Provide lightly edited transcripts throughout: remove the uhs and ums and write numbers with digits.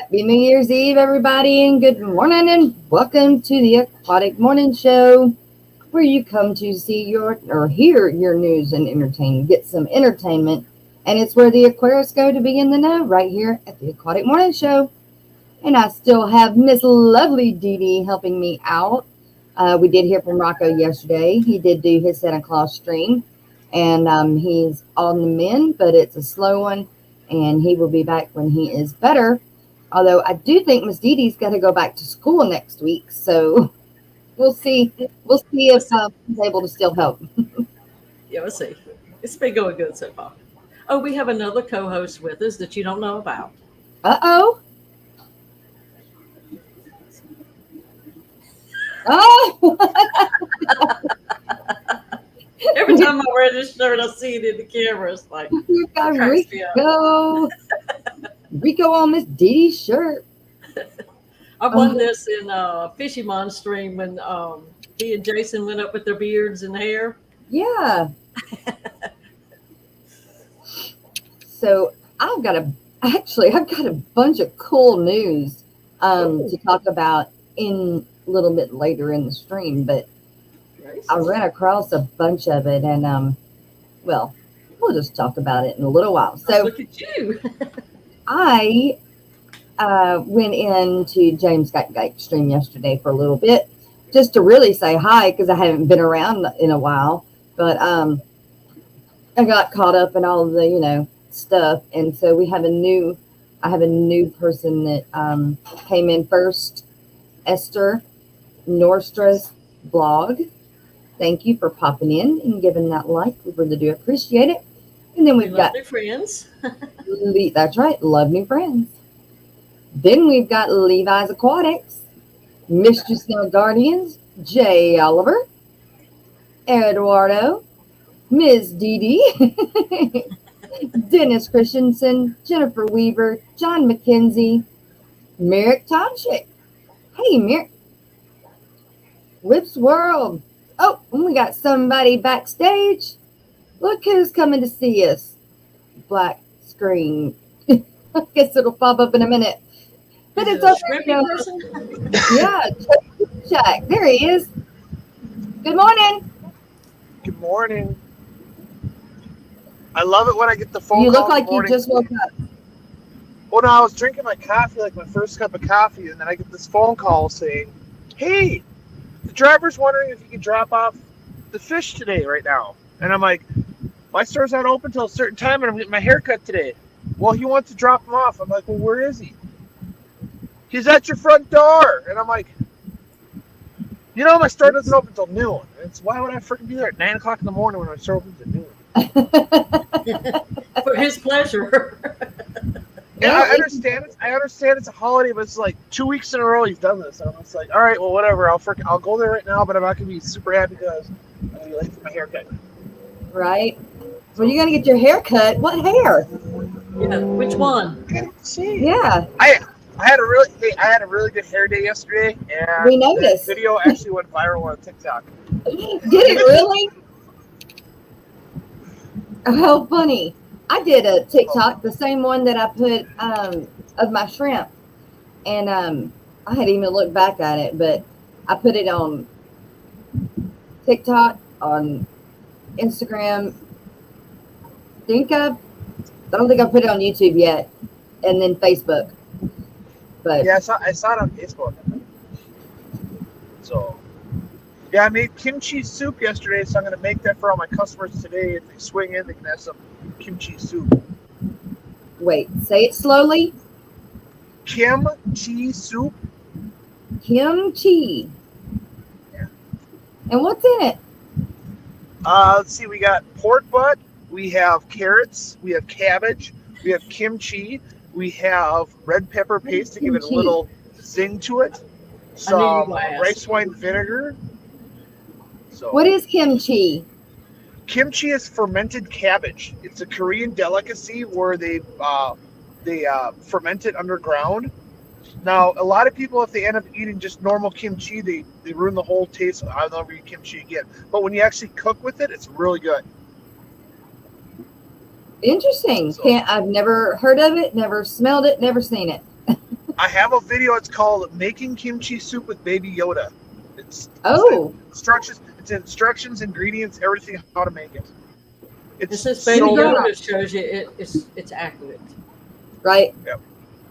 Happy New Year's Eve, everybody, and good morning, and welcome to the Aquatic Morning Show, where you come to see your or hear your news and get some entertainment, and it's where the Aquarius go to be in the know, right here at the Aquatic Morning Show. And I still have Miss Lovely Dee Dee helping me out. We did hear from Rocco yesterday. He did do his Santa Claus stream, and he's on the mend, but it's a slow one, and he will be back when he is better. Although I do think Miss Dee Dee's got to go back to school next week, so we'll see. We'll see if he's able to still help. Yeah, we'll see. It's been going good so far. Oh, we have another co-host with us that you don't know about. Uh-oh. Oh! Every time I wear this shirt, I see it in the camera. It's like, You got Rico. Rico on Miss Dee Dee's shirt. I won this in Fishy Mon stream when he and Jason went up with their beards and hair. Yeah. So I've got a bunch of cool news to talk about in a little bit later in the stream, but Nice. I ran across a bunch of it, and well, we'll just talk about it in a little while. So Look at you. I went into James Got stream yesterday for a little bit, just to really say hi, because I haven't been around in a while. But I got caught up in all of the stuff, and so I have a new person that came in first, Esther Norstra's blog. Thank you for popping in and giving that like. We really do appreciate it. And then we've got new friends. That's right, love new friends. Then we've got Levi's Aquatics, Mistress No Guardians, Jay Oliver, Eduardo, Ms. Dee Dee, Dennis Christensen, Jennifer Weaver, John McKenzie, Merrick Tomchick. Hey, Merrick. Whips World. Oh, and we got somebody backstage. Look who's coming to see us. Black screen. I guess it'll pop up in a minute. But it's okay. Yeah, Jack. There he is. Good morning. Good morning. I love it when I get the phone call. You look like you just woke up. Well, no, I was drinking my coffee, like my first cup of coffee, and then I get this phone call saying, "Hey, the driver's wondering if you can drop off the fish today, right now." And I'm like, "My store's not open till a certain time, and I'm getting my hair cut today." "Well, he wants to drop him off." I'm like, "Well, where is he?" "He's at your front door." And I'm like, my store doesn't open till noon. Why would I freaking be there at 9 o'clock in the morning when my store opens at noon? For his pleasure. Yeah, I understand it. I understand it's a holiday, but it's like 2 weeks in a row he's done this. And I'm just like, all right, well, whatever. I'll go there right now, but I'm not gonna be super happy because I'm gonna be late for my haircut. Right. Well, you're gonna get your hair cut. What hair? Yeah, which one? See. Yeah. I had a really good hair day yesterday, and We noticed. that video actually went viral on TikTok. Did it really? How funny. I did a TikTok, the same one that I put of my shrimp. And I hadn't even looked back at it, but I put it on TikTok, on Instagram. I don't think I put it on YouTube yet. And then Facebook. But Yeah, I saw it on Facebook. So, yeah, I made kimchi soup yesterday, so I'm going to make that for all my customers today. If they swing in, they can have some kimchi soup. wait, say it slowly. Kimchi soup. Kimchi. Yeah. And what's in it? Let's see, we got pork butt, we have carrots, we have cabbage, we have kimchi, we have red pepper paste to give it a little zing to it, some rice wine vinegar. So, What is kimchi? kimchi is fermented cabbage. It's a Korean delicacy where they ferment it underground. Now, a lot of people, if they end up eating just normal kimchi, they ruin the whole taste. I'll never eat kimchi again. But when you actually cook with it, it's really good. Interesting. So- I've never heard of it, never smelled it, never seen it. I have a video. It's called "Making Kimchi Soup with Baby Yoda." It's instructions. It's instructions, ingredients, everything, how to make it. And It's since Baby so good. Yoda shows you it's accurate. Right? Yep.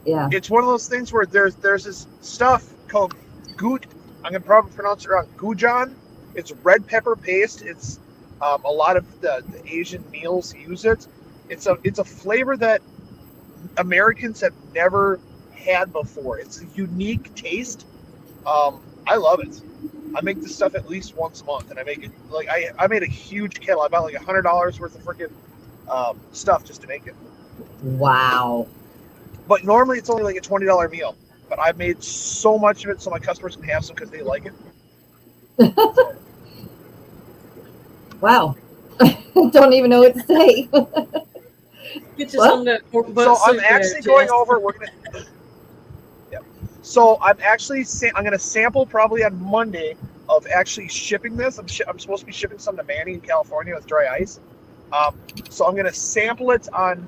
Yeah. It's one of those things where there's this stuff called goot. I'm gonna probably pronounce it wrong. Goujon. It's red pepper paste. It's a lot of the Asian meals use it. It's a flavor that Americans have never had before. It's a unique taste. I love it. I make this stuff at least once a month, and I make it like I made a huge kettle. I bought like $100 worth of freaking stuff just to make it. Wow. But normally it's only like a $20 meal. But I made so much of it so my customers can have some because they like it. Wow. Don't even know what to say. Get you some of that pork butt So I'm soup actually there, going Jess. over. We're gonna. Yeah. So I'm actually I'm gonna sample probably on Monday of actually shipping this. I'm supposed to be shipping some to Manny in California with dry ice. So I'm gonna sample it on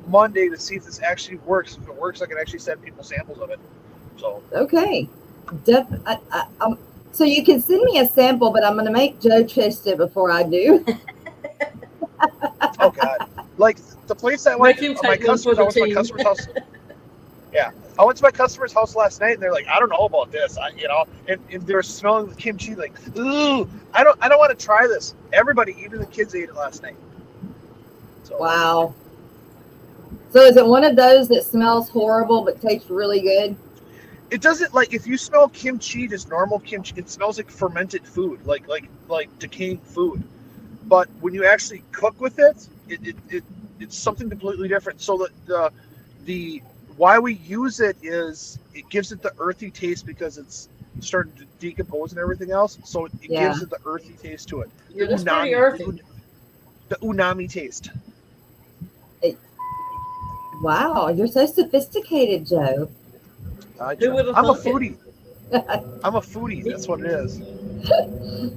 Monday to see if this actually works. If it works, I can actually send people samples of it. So Okay. So you can send me a sample, but I'm going to make Joe taste it before I do. oh god, like the place I went, Make him my take one for customers, I went the to my team. customer's house. Yeah, I went to my customer's house last night, and they're like, "I don't know about this," and they were smelling the kimchi, like, "Ooh, I don't want to try this." Everybody, even the kids, ate it last night. So, Wow. So is it one of those that smells horrible but tastes really good? it doesn't, like, if you smell kimchi, just normal kimchi, it smells like fermented food, like decaying food. But when you actually cook with it, it's something completely different. So the why we use it is it gives it the earthy taste because it's starting to decompose and everything else. So it gives it the earthy taste to it. Yeah, that's pretty earthy. The unami taste. Wow, you're so sophisticated, Joe. Who would have I'm a thunk it? foodie. I'm a foodie. That's what it is. Good and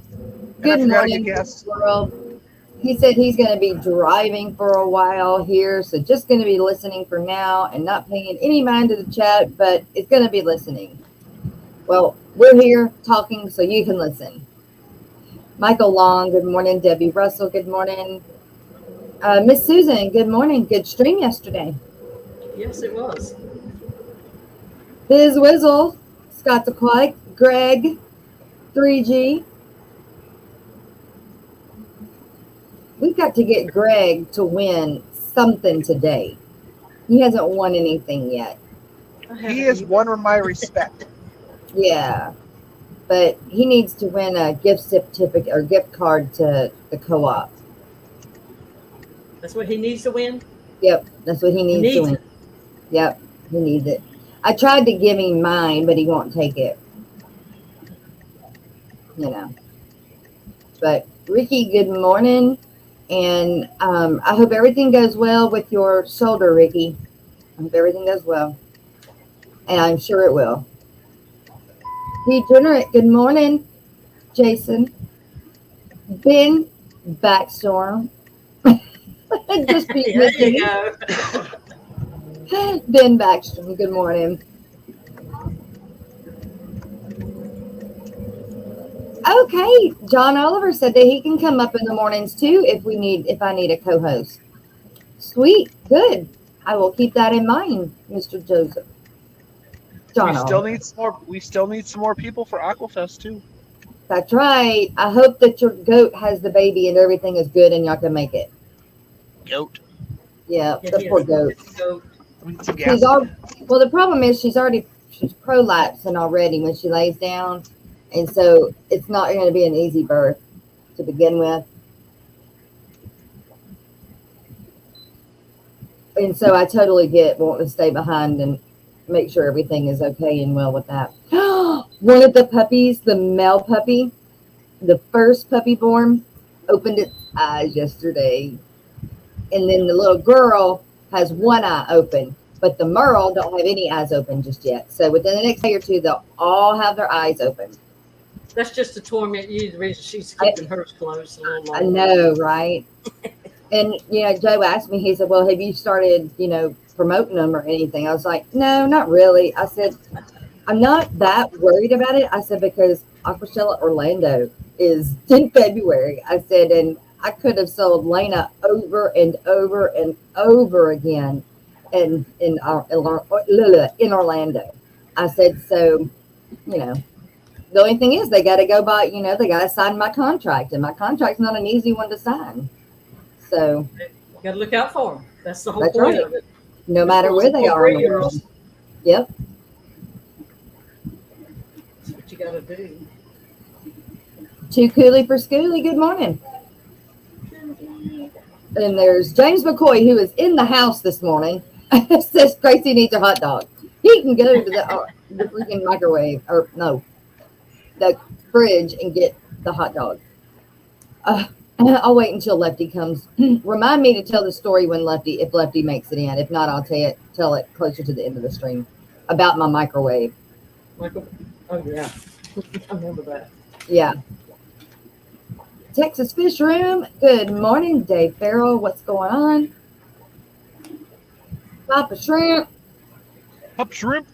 I forgot to morning, get gas. world. He said he's going to be driving for a while here, so just going to be listening for now and not paying any mind to the chat, but it's going to be listening. Well, we're here talking so you can listen. Michael Long, good morning. Debbie Russell, good morning. Miss Susan, good morning. Good stream yesterday. Yes, it was. Biz Wizzle, Scott's Aquatic, Greg, 3G. We've got to get Greg to win something today. He hasn't won anything yet. He has won my respect. Yeah, but he needs to win a gift certificate or gift card to the co-op. That's what he needs to win? Yep, that's what he needs to win. Yep, he needs it. I tried to give him mine, but he won't take it. You know. But Ricky, good morning. And I hope everything goes well with your shoulder, Ricky. I hope everything goes well. And I'm sure it will. Degenerate, good morning, Jason. Ben Backstorm. Just be There you go. Ben Backstrom, good morning. Okay, John Oliver said that he can come up in the mornings too if I need a co-host. Sweet, good. I will keep that in mind, Mr. Joseph. John We still need some more people for Aquafest too. That's right. I hope that your goat has the baby and everything is good and y'all can make it. Goat. Yeah, the poor goat. Yes. Well, the problem is she's prolapsing already when she lays down, and so it's not going to be an easy birth to begin with. And so I totally get wanting to stay behind and make sure everything is okay and well with that. One of the puppies, the male puppy, the first puppy born, opened its eyes yesterday. And then the little girl has one eye open, but the Merle don't have any eyes open just yet. So within the next day or two, they'll all have their eyes open. That's just to torment you. The reason she's keeping hers closed a little longer. I know, right? And, Joe asked me, he said, well, have you started, promoting them or anything? I was like, no, not really. I said, I'm not that worried about it. I said, because Aquashella Orlando is in February. I said, and I could have sold Lena over and over and over again in Orlando. I said, so, the only thing is they got to go by, they got to sign my contract, and my contract's not an easy one to sign. So You got to look out for them. That's the whole That's point right. of it. no matter where they are in the world. Yep. That's what you got to do. Too Cooley for Schooly, good morning. And there's James McCoy, who is in the house this morning. Says Gracie needs a hot dog. He can go to the freaking microwave, or no, the fridge, and get the hot dog. I'll wait until Lefty comes. Remind me to tell the story if Lefty makes it in. If not, I'll tell it closer to the end of the stream about my microwave. Oh, yeah. I remember that. Yeah. Texas Fish Room. Good morning, Dave Farrell. What's going on? Papa Shrimp. Up shrimp.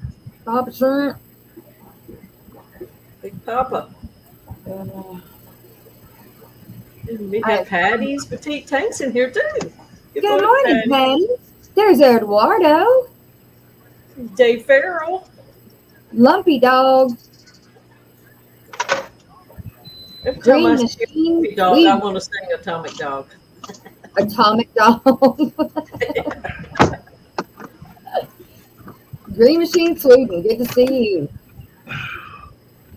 Papa Shrimp. Big Papa. We got Patty's Petite Tanks in here, too. Good morning, Patty. There's Eduardo. Dave Farrell. Lumpy Dog. Every time I Green see Machine. Lumpy Dog, I want to sing Atomic Dog. Atomic Dog. Green Machine Sweden. Good to see you.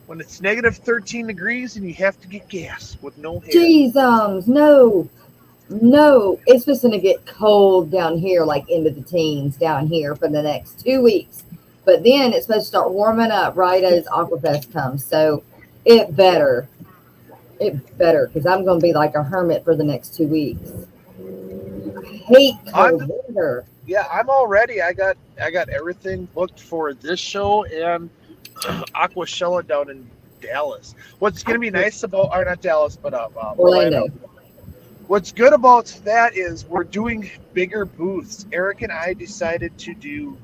When it's negative 13 degrees and you have to get gas with no hair. Jeez, no. It's just going to get cold down here, like into the teens down here for the next 2 weeks. But then it's supposed to start warming up right as Aquafest comes. So it better, because I'm going to be like a hermit for the next 2 weeks. I hate cold weather. Yeah, I'm all ready. I got everything booked for this show and Aquashella down in Dallas. What's going to be nice about, or not Dallas, but Orlando. What's good about that is we're doing bigger booths. Eric and I decided to do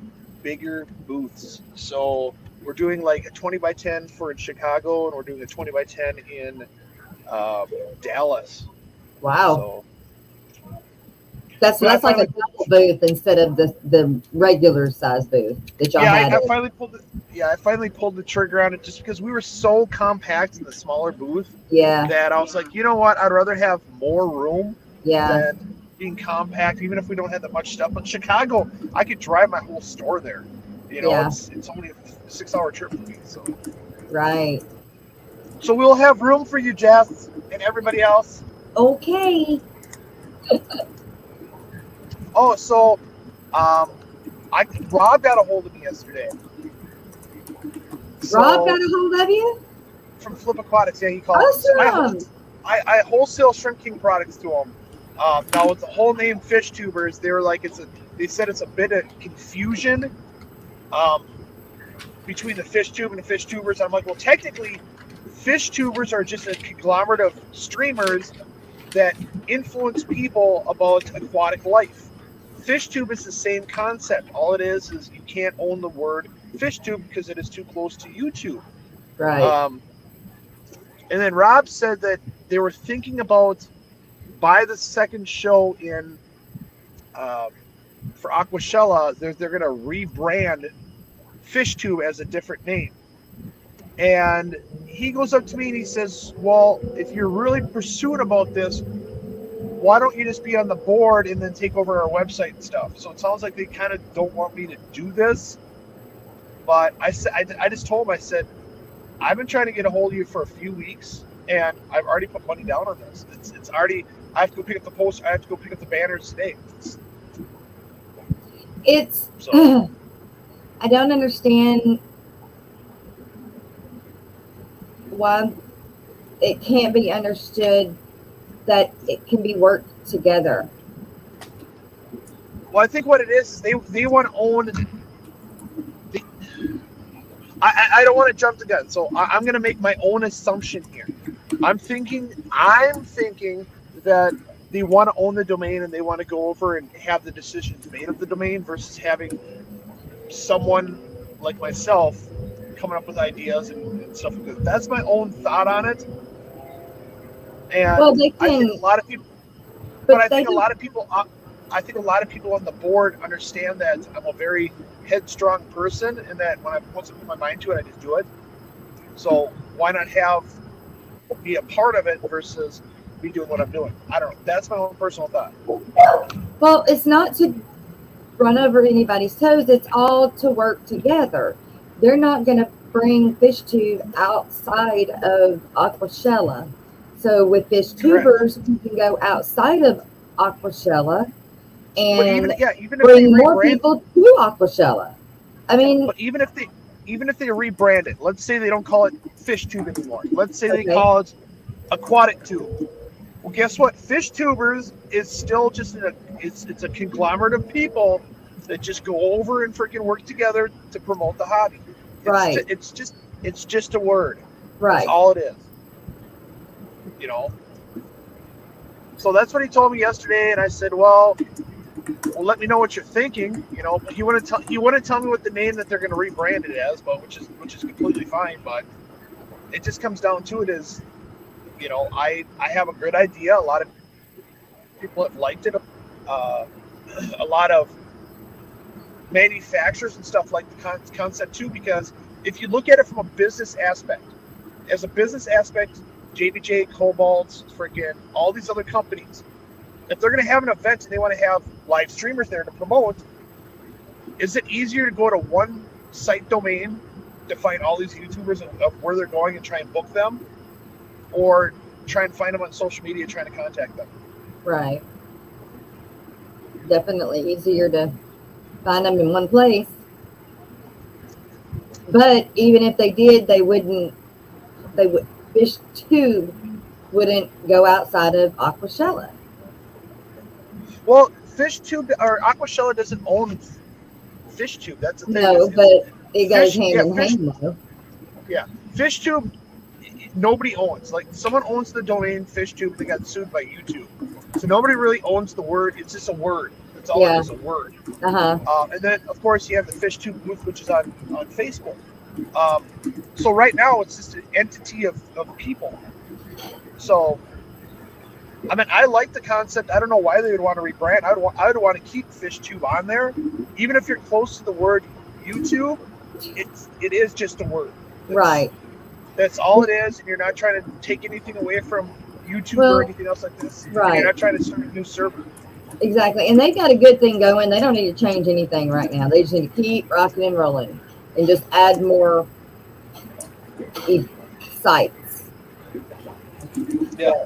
bigger booths. So we're doing like a 20 by 10 for in Chicago, and we're doing a 20 by 10 in Dallas. Wow. So, That's like a double booth instead of the regular size booth that y'all had. I finally pulled the trigger on it just because we were so compact in the smaller booth. Yeah. That I was like, you know what? I'd rather have more room than being compact, even if we don't have that much stuff. But Chicago, I could drive my whole store there. It's only a 6-hour trip for me. So. Right. So we'll have room for you, Jess, and everybody else. Okay. Oh, so Rob got a hold of me yesterday. Rob got a hold of you? From Flip Aquatics, yeah, he called. Awesome. So I wholesale Shrimp King products to him. Now with the whole name Fish Tubers, they were like they said it's a bit of confusion between the Fish Tube and the Fish Tubers. I'm like, well, technically, Fish Tubers are just a conglomerate of streamers that influence people about aquatic life. Fish tube is the same concept. All it is you can't own the word fish tube because it is too close to YouTube. Right. And then Rob said that they were thinking about by the second show in for Aquashella, they're going to rebrand Fish Tube as a different name. And he goes up to me and he says, well, if you're really pursuing about this, why don't you just be on the board and then take over our website and stuff? So it sounds like they kind of don't want me to do this. But I just told him, I said, I've been trying to get a hold of you for a few weeks, and I've already put money down on this. It's already, I have to go pick up the post. I have to go pick up the banners today. I don't understand why it can't be understood that it can be worked together. Well, I think what it is they want to own. I don't want to jump the gun, so I'm going to make my own assumption here. I'm thinking that they want to own the domain and they want to go over and have the decisions made of the domain versus having someone like myself coming up with ideas and stuff like that. That's my own thought on it. And Well, they I think can, a lot of people, but I they think a don't. lot of people, I think a lot of people on the board understand that I'm a very headstrong person, and that when I once I put my mind to it, I just do it. So why not have be a part of it versus me doing what I'm doing? I don't know. That's my own personal thought. Well, it's not to run over anybody's toes. It's all to work together. They're not going to bring fish tube outside of Aquashella. So with fish tubers, we can go outside of Aquashella But and even if they bring more rebrand, people to Aquashella. I mean, but even if they rebrand it, let's say they don't call it fish tube anymore. Let's say they Okay. call it aquatic tube. Well, guess what? Fish tubers is still just it's a conglomerate of people that just go over and freaking work together to promote the hobby. Right. It's just a word. right. That's all it is. You know. So that's what he told me yesterday, and I said, well, let me know what you're thinking. You know, but you want to tell me what the name that they're going to rebrand it as, but which is completely fine. But it just comes down to it is, you know, I have a good idea. A lot of people have liked it. A lot of manufacturers and stuff like the concept too, because if you look at it from a business aspect, as a business aspect, JBJ, Cobalt, freaking all these other companies, if they're going to have an event and they want to have live streamers there to promote, is it easier to go to one site domain to find all these YouTubers of where they're going and try and book them, or try and find them on social media trying to contact them? Right. Definitely easier to find them in one place. But even if they did, fish tube wouldn't go outside of Aquashella. Well, Fish Tube or Aquashella doesn't own Fish Tube. That's the thing. No, but it goes Fish- hand yeah, in Fish- hand though. Yeah, Fish Tube, nobody owns. Like, someone owns the domain Fish Tube. They got sued by YouTube, so nobody really owns the word. It's just a word. That's all Yeah. it is, a word. Uh-huh. And then, of course, you have the Fish Tube booth, which is on Facebook. So right now, it's just an entity of people. So, I mean, I like the concept. I don't know why they would want to rebrand. I would want to keep Fish Tube on there, even if you're close to the word YouTube. It is just a word. Right. That's all it is, and you're not trying to take anything away from YouTube Well, or anything else like this. right. You're not trying to start a new server. Exactly. And they got a good thing going. They don't need to change anything right now. They just need to keep rocking and rolling and just add more sites. Yeah.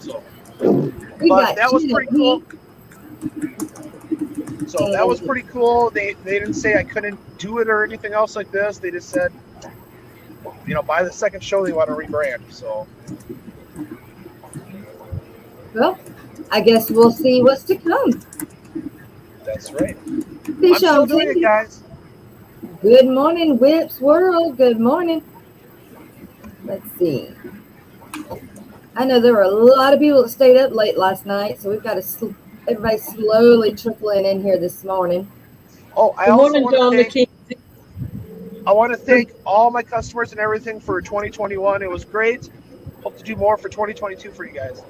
So, We but got that was pretty cool. GLP. So that was pretty cool. They didn't say I couldn't do it or anything else like this. They just said, you know, by the second show they want to rebrand. So Well, I guess we'll see what's to come. that's right. Fish I'm still on doing it, TV. guys. Good morning, Whips World. Good morning. Let's see. I know there were a lot of people that stayed up late last night, so we've got everybody slowly trickling in here this morning. Oh, I Good also morning, want John to the thank King. I want to thank all my customers and everything for 2021. It was great. Hope to do more for 2022 for you guys.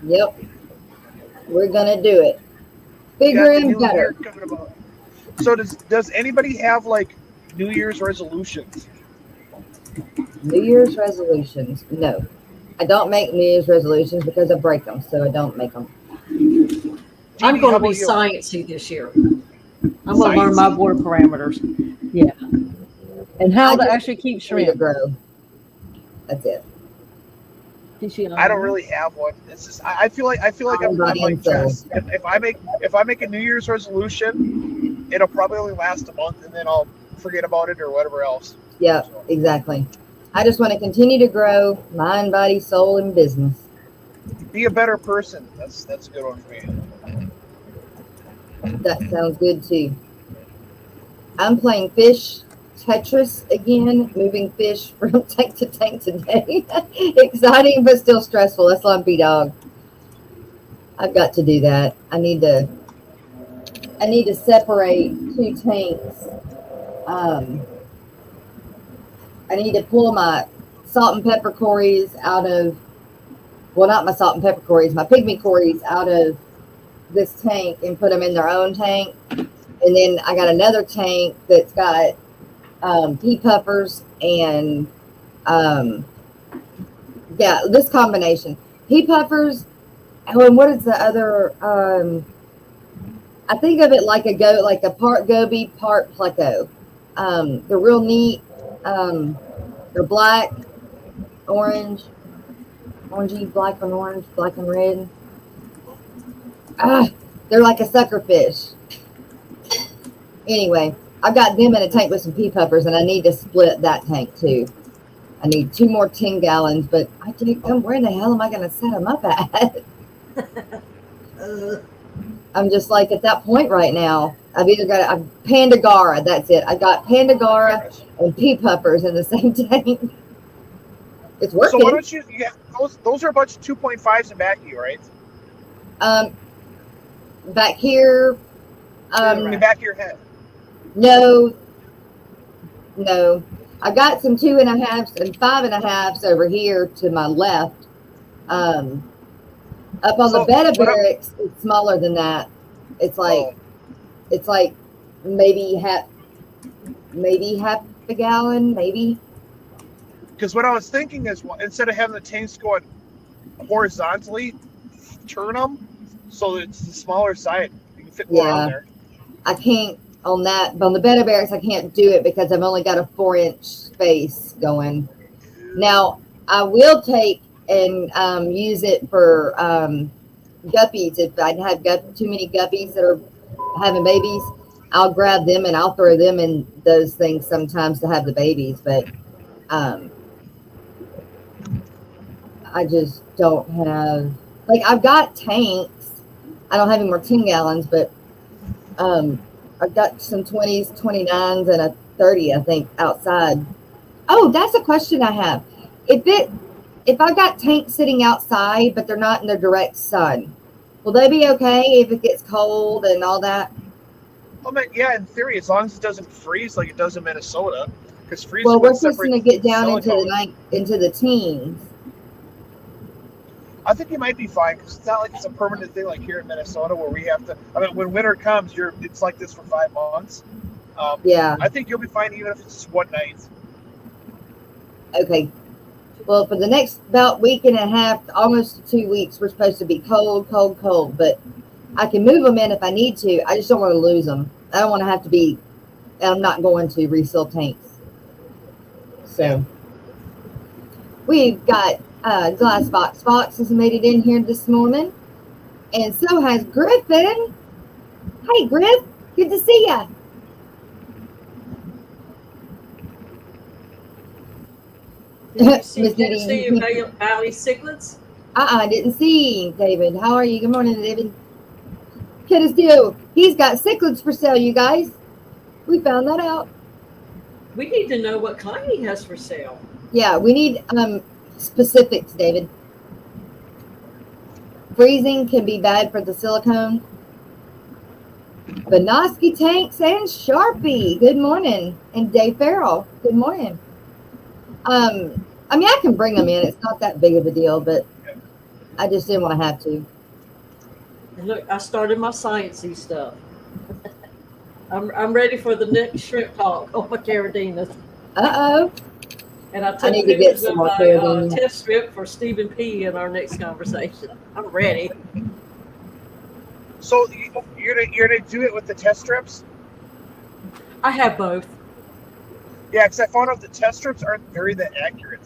Yep. We're going to do it. We got Bigger the and new better. year coming about. So does anybody have like New Year's resolutions? New Year's resolutions. No. I don't make New Year's resolutions because I break them, so I don't make them. I'm Jeannie, going how to be about you? sciencey this year. I'm going to learn my Sciencey? water parameters. Yeah. And how I to just actually keep Free to shrimp. grow. That's it. Fishy I don't really have one. It's just I feel like I'm Body like and soul. Jess. If I make a New Year's resolution, it'll probably only last a month, and then I'll forget about it or whatever else. Yep, exactly. I just want to continue to grow mind, body, soul, and business. Be a better person. That's a good one for me. That sounds good too. I'm playing fish Tetris again, moving fish from tank to tank today. Exciting, but still stressful. That's lumpy dog. I've got to do that. I need to separate two tanks. I need to pull my salt and pepper cories out of, well, not my salt and pepper cories, my pygmy cories out of this tank and put them in their own tank. And then I got another tank that's got pea puffers and this combination. Pea puffers, and what is the other? I think of it like a part goby, part pleco. They're real neat. They're black, orange, orangey, black and orange, black and red. They're like a sucker fish. Anyway, I've got them in a tank with some pea puffers, and I need to split that tank too. I need 2 more 10 gallons, but I think, where the hell am I going to set them up at? I'm just like at that point right now. I've either got Pandagara, that's it. I got Pandagara and pea puffers in the same tank. It's working. So why don't you those are a bunch of 2.5s in back of you, right? Back here. In the back of your head. No. I got some 2.5s and 5.5s over here to my left. Up on the bed of barracks, it's smaller than that. It's like maybe half a gallon, maybe. Because what I was thinking is, instead of having the tanks going horizontally, turn them so it's the smaller side. You can fit more on there. I can't on that, but on the bed of barracks, I can't do it because I've only got a 4-inch space going. Now, I will take and use it for guppies. If I have too many guppies that are having babies, I'll grab them and I'll throw them in those things sometimes to have the babies. But I just don't have, like, I've got tanks. I don't have any more 10 gallons, but I've got some 20s, 29s, and a 30, I think, outside. Oh, that's a question I have. If I've got tanks sitting outside, but they're not in the direct sun, will they be okay if it gets cold and all that? I mean, yeah, in theory, as long as it doesn't freeze like it does in Minnesota, because freezing. Well, we're just going to get down into the teens. I think you might be fine because it's not like it's a permanent thing like here in Minnesota where we have to. I mean, when winter comes, it's like this for 5 months. Yeah. I think you'll be fine even if it's just one night. Okay. Well, for the next about week and a half, almost 2 weeks, we're supposed to be cold. But I can move them in if I need to. I just don't want to lose them. I don't want to have to be. I'm not going to refill tanks. So we've got Glass Box. Fox has made it in here this morning, and so has Griffin. Hey, Griff, good to see ya. Did you see Valley Cichlids? I didn't see David. How are you? Good morning, David. Kid still, he's got cichlids for sale, you guys. We found that out. We need to know what kind he has for sale. Yeah, we need specifics, David. Freezing can be bad for the silicone. Benoski tanks and Sharpie. Good morning. And Dave Farrell. Good morning. I mean, I can bring them in. It's not that big of a deal, but I just didn't want to have to. And look, I started my sciencey stuff. I'm ready for the next shrimp talk on my caradinas. Uh-oh. And I took pictures of my test strip for Stephen P. in our next conversation. I'm ready. So you're gonna do it with the test strips? I have both. Yeah, because I found out the test strips aren't very that accurate.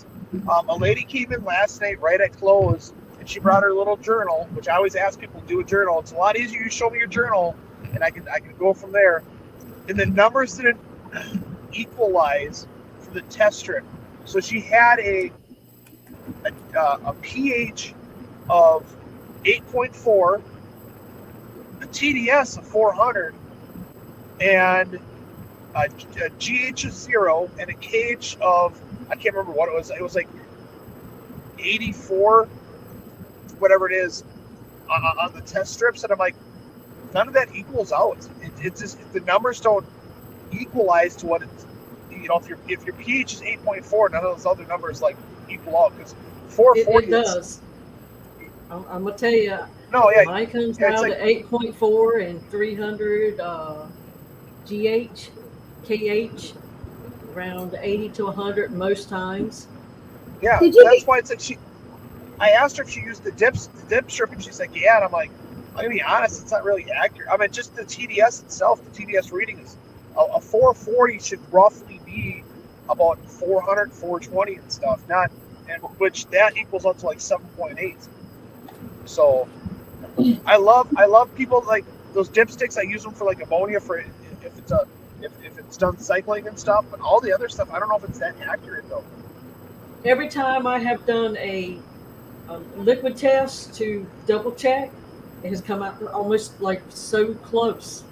A lady came in last night right at close, and she brought her little journal, which I always ask people to do a journal. It's a lot easier. You show me your journal, and I can go from there. And the numbers didn't equalize for the test strip. So she had a pH of 8.4, a TDS of 400, and a GH of 0 and a KH of, I can't remember what it was. It was like 84, whatever it is, on the test strips. And I'm like, none of that equals out. It's just, the numbers don't equalize to what it's, if your pH is 8.4, none of those other numbers like equal out, because 440 it does. I'm gonna tell you. No, yeah, mine comes yeah, out like, at 8.4 and 300 GH, KH, around 80 to 100 most times. Yeah, that's why it's like I asked her if she used the dip strip, and she's like, yeah. And I'm like, I'm gonna be honest, it's not really accurate. I mean, just the TDS itself, the TDS reading is a 440 should roughly be about 400, 420 and stuff, which that equals up to like 7.8. So I love people like those dipsticks. I use them for like ammonia for if it's done cycling and stuff, but all the other stuff, I don't know if it's that accurate though. Every time I have done a liquid test to double check, it has come out almost like so close.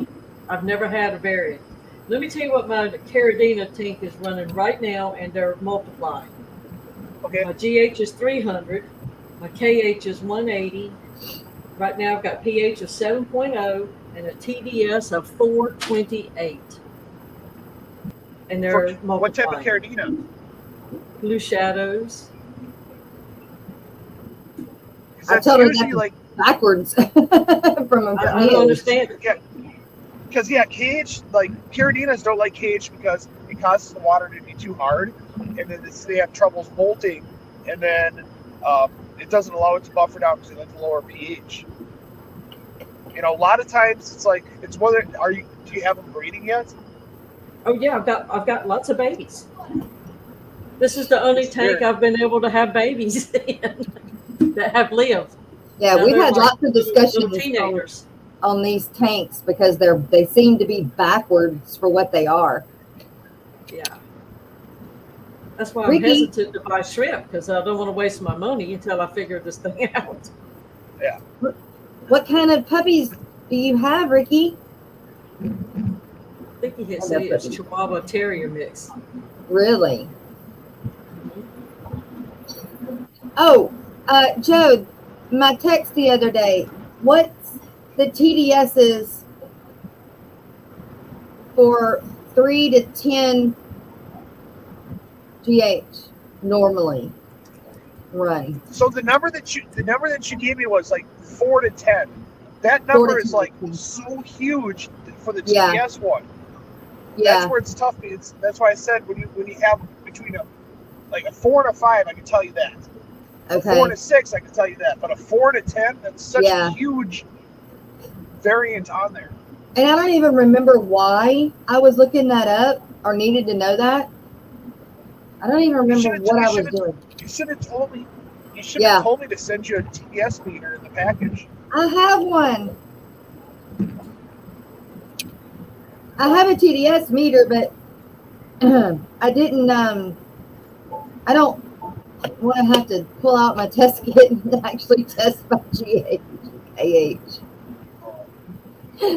I've never had a variant. Let me tell you what my Caridina tank is running right now, and they're multiplying. Okay. My GH is 300. My KH is 180. Right now I've got pH of 7.0 and a TDS of 428. And they're multiplying. What type of Caridina? Blue Shadows. I tell her like backwards from a I don't understand it. Yeah. Because KH, like Caridinas don't like KH because it causes the water to be too hard, and then they have troubles molting, and then it doesn't allow it to buffer down because it has a lower pH. A lot of times it's like do you have them breeding yet? Oh yeah, I've got lots of babies. This is the only tank I've been able to have babies in that have lived. Yeah, we've had lots of discussions on these tanks because they seem to be backwards for what they are. Yeah. That's why I'm hesitant to buy shrimp, because I don't want to waste my money until I figure this thing out. Yeah. What kind of puppies do you have, Ricky? I think he had said it's Chihuahua Terrier mix. Really? Oh, Joe, my text the other day. What's the TDSs for 3 to 10 GH normally run? So the number that you gave me was like 4 to 10. That number is like so huge for the TDS one. Yeah. That's where it's tough. That's why I said when you have between a 4 and a 5, I can tell you that. Okay. A 4 and a 6, I can tell you that. But a 4 to 10, that's such a huge variant on there. And I don't even remember why I was looking that up or needed to know that. I don't even remember what I was doing. You should have told me. You should have told me to send you a TDS meter in the package. I have one. I have a TDS meter, but I didn't. I don't want to have to pull out my test kit and actually test my GH, KH.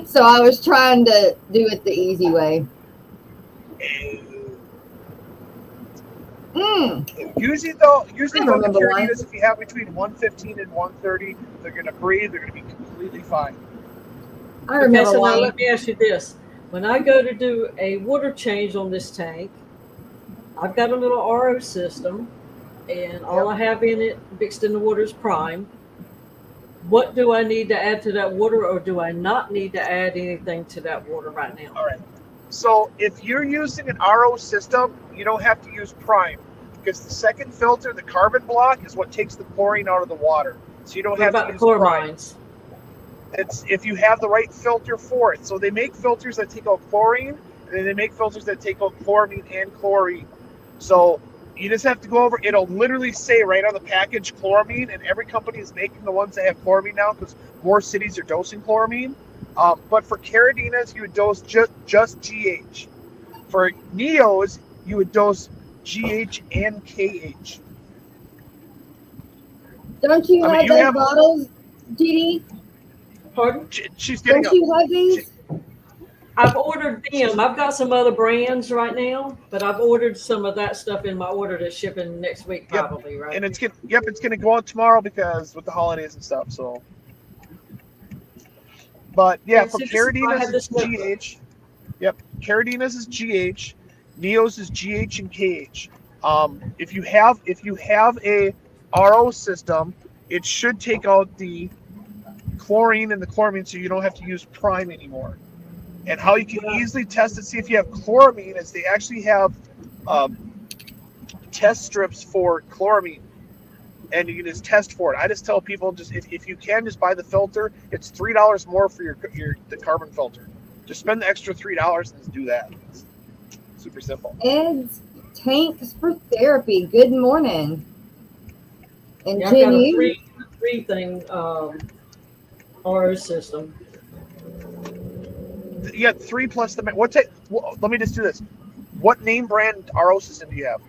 So I was trying to do it the easy way. Usually though, the Caridinas, if you have between 115 and 130, they're going to breathe. They're going to be completely fine. I remember so now let me ask you this. When I go to do a water change on this tank, I've got a little RO system, and all I have in it mixed in the water is prime. What do I need to add to that water, or do I not need to add anything to that water right now? All right. So if you're using an RO system, you don't have to use prime, because the second filter, the carbon block, is what takes the chlorine out of the water. So you don't have to use prime. It's if you have the right filter for it. So they make filters that take out chlorine, and then they make filters that take out chloramine and chlorine. So you just have to go over. It'll literally say right on the package chloramine, and every company is making the ones that have chloramine now because more cities are dosing chloramine. But for Caridinas, you would dose just GH. For Neos, you would dose GH and KH. Don't you have those bottles, Dee? Pardon? She's getting Don't you have these? I've ordered them. I've got some other brands right now, but I've ordered some of that stuff in my order that's shipping next week, probably, right? And it's gonna go out tomorrow because with the holidays and stuff. So, but yeah, for Caradinas it's GH. Yep, Caradinas is GH. Neos is GH and KH. If you have a RO system, it should take out the chlorine and the chloramine, so you don't have to use prime anymore. And how you can easily test to see if you have chloramine is they actually have test strips for chloramine, and you can just test for it. I just tell people, just if you can, just buy the filter. It's $3 more for the carbon filter. Just spend the extra $3 and just do that. It's super simple. Ed's Tanks for Therapy. Good morning. And I've got a Jenny, three thing RO system. You got 3 plus the let me just do this. What name brand RO system do you have?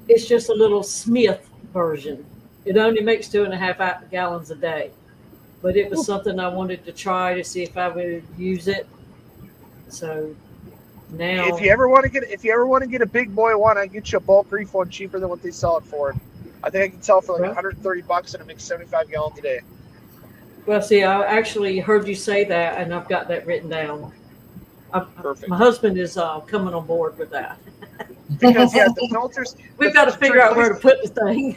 It's just a little Smith version. It only makes 2.5 gallons a day, but it was something I wanted to try to see if I would use it. So now, if you ever want to get a big boy one, I can get you a bulk reef one cheaper than what they sell it for. I think I can sell it for like $130, and it makes 75 gallons a day. Well, see, I actually heard you say that, and I've got that written down. Perfect. My husband is coming on board with that. Because the filters. We've got to figure out where to put the thing.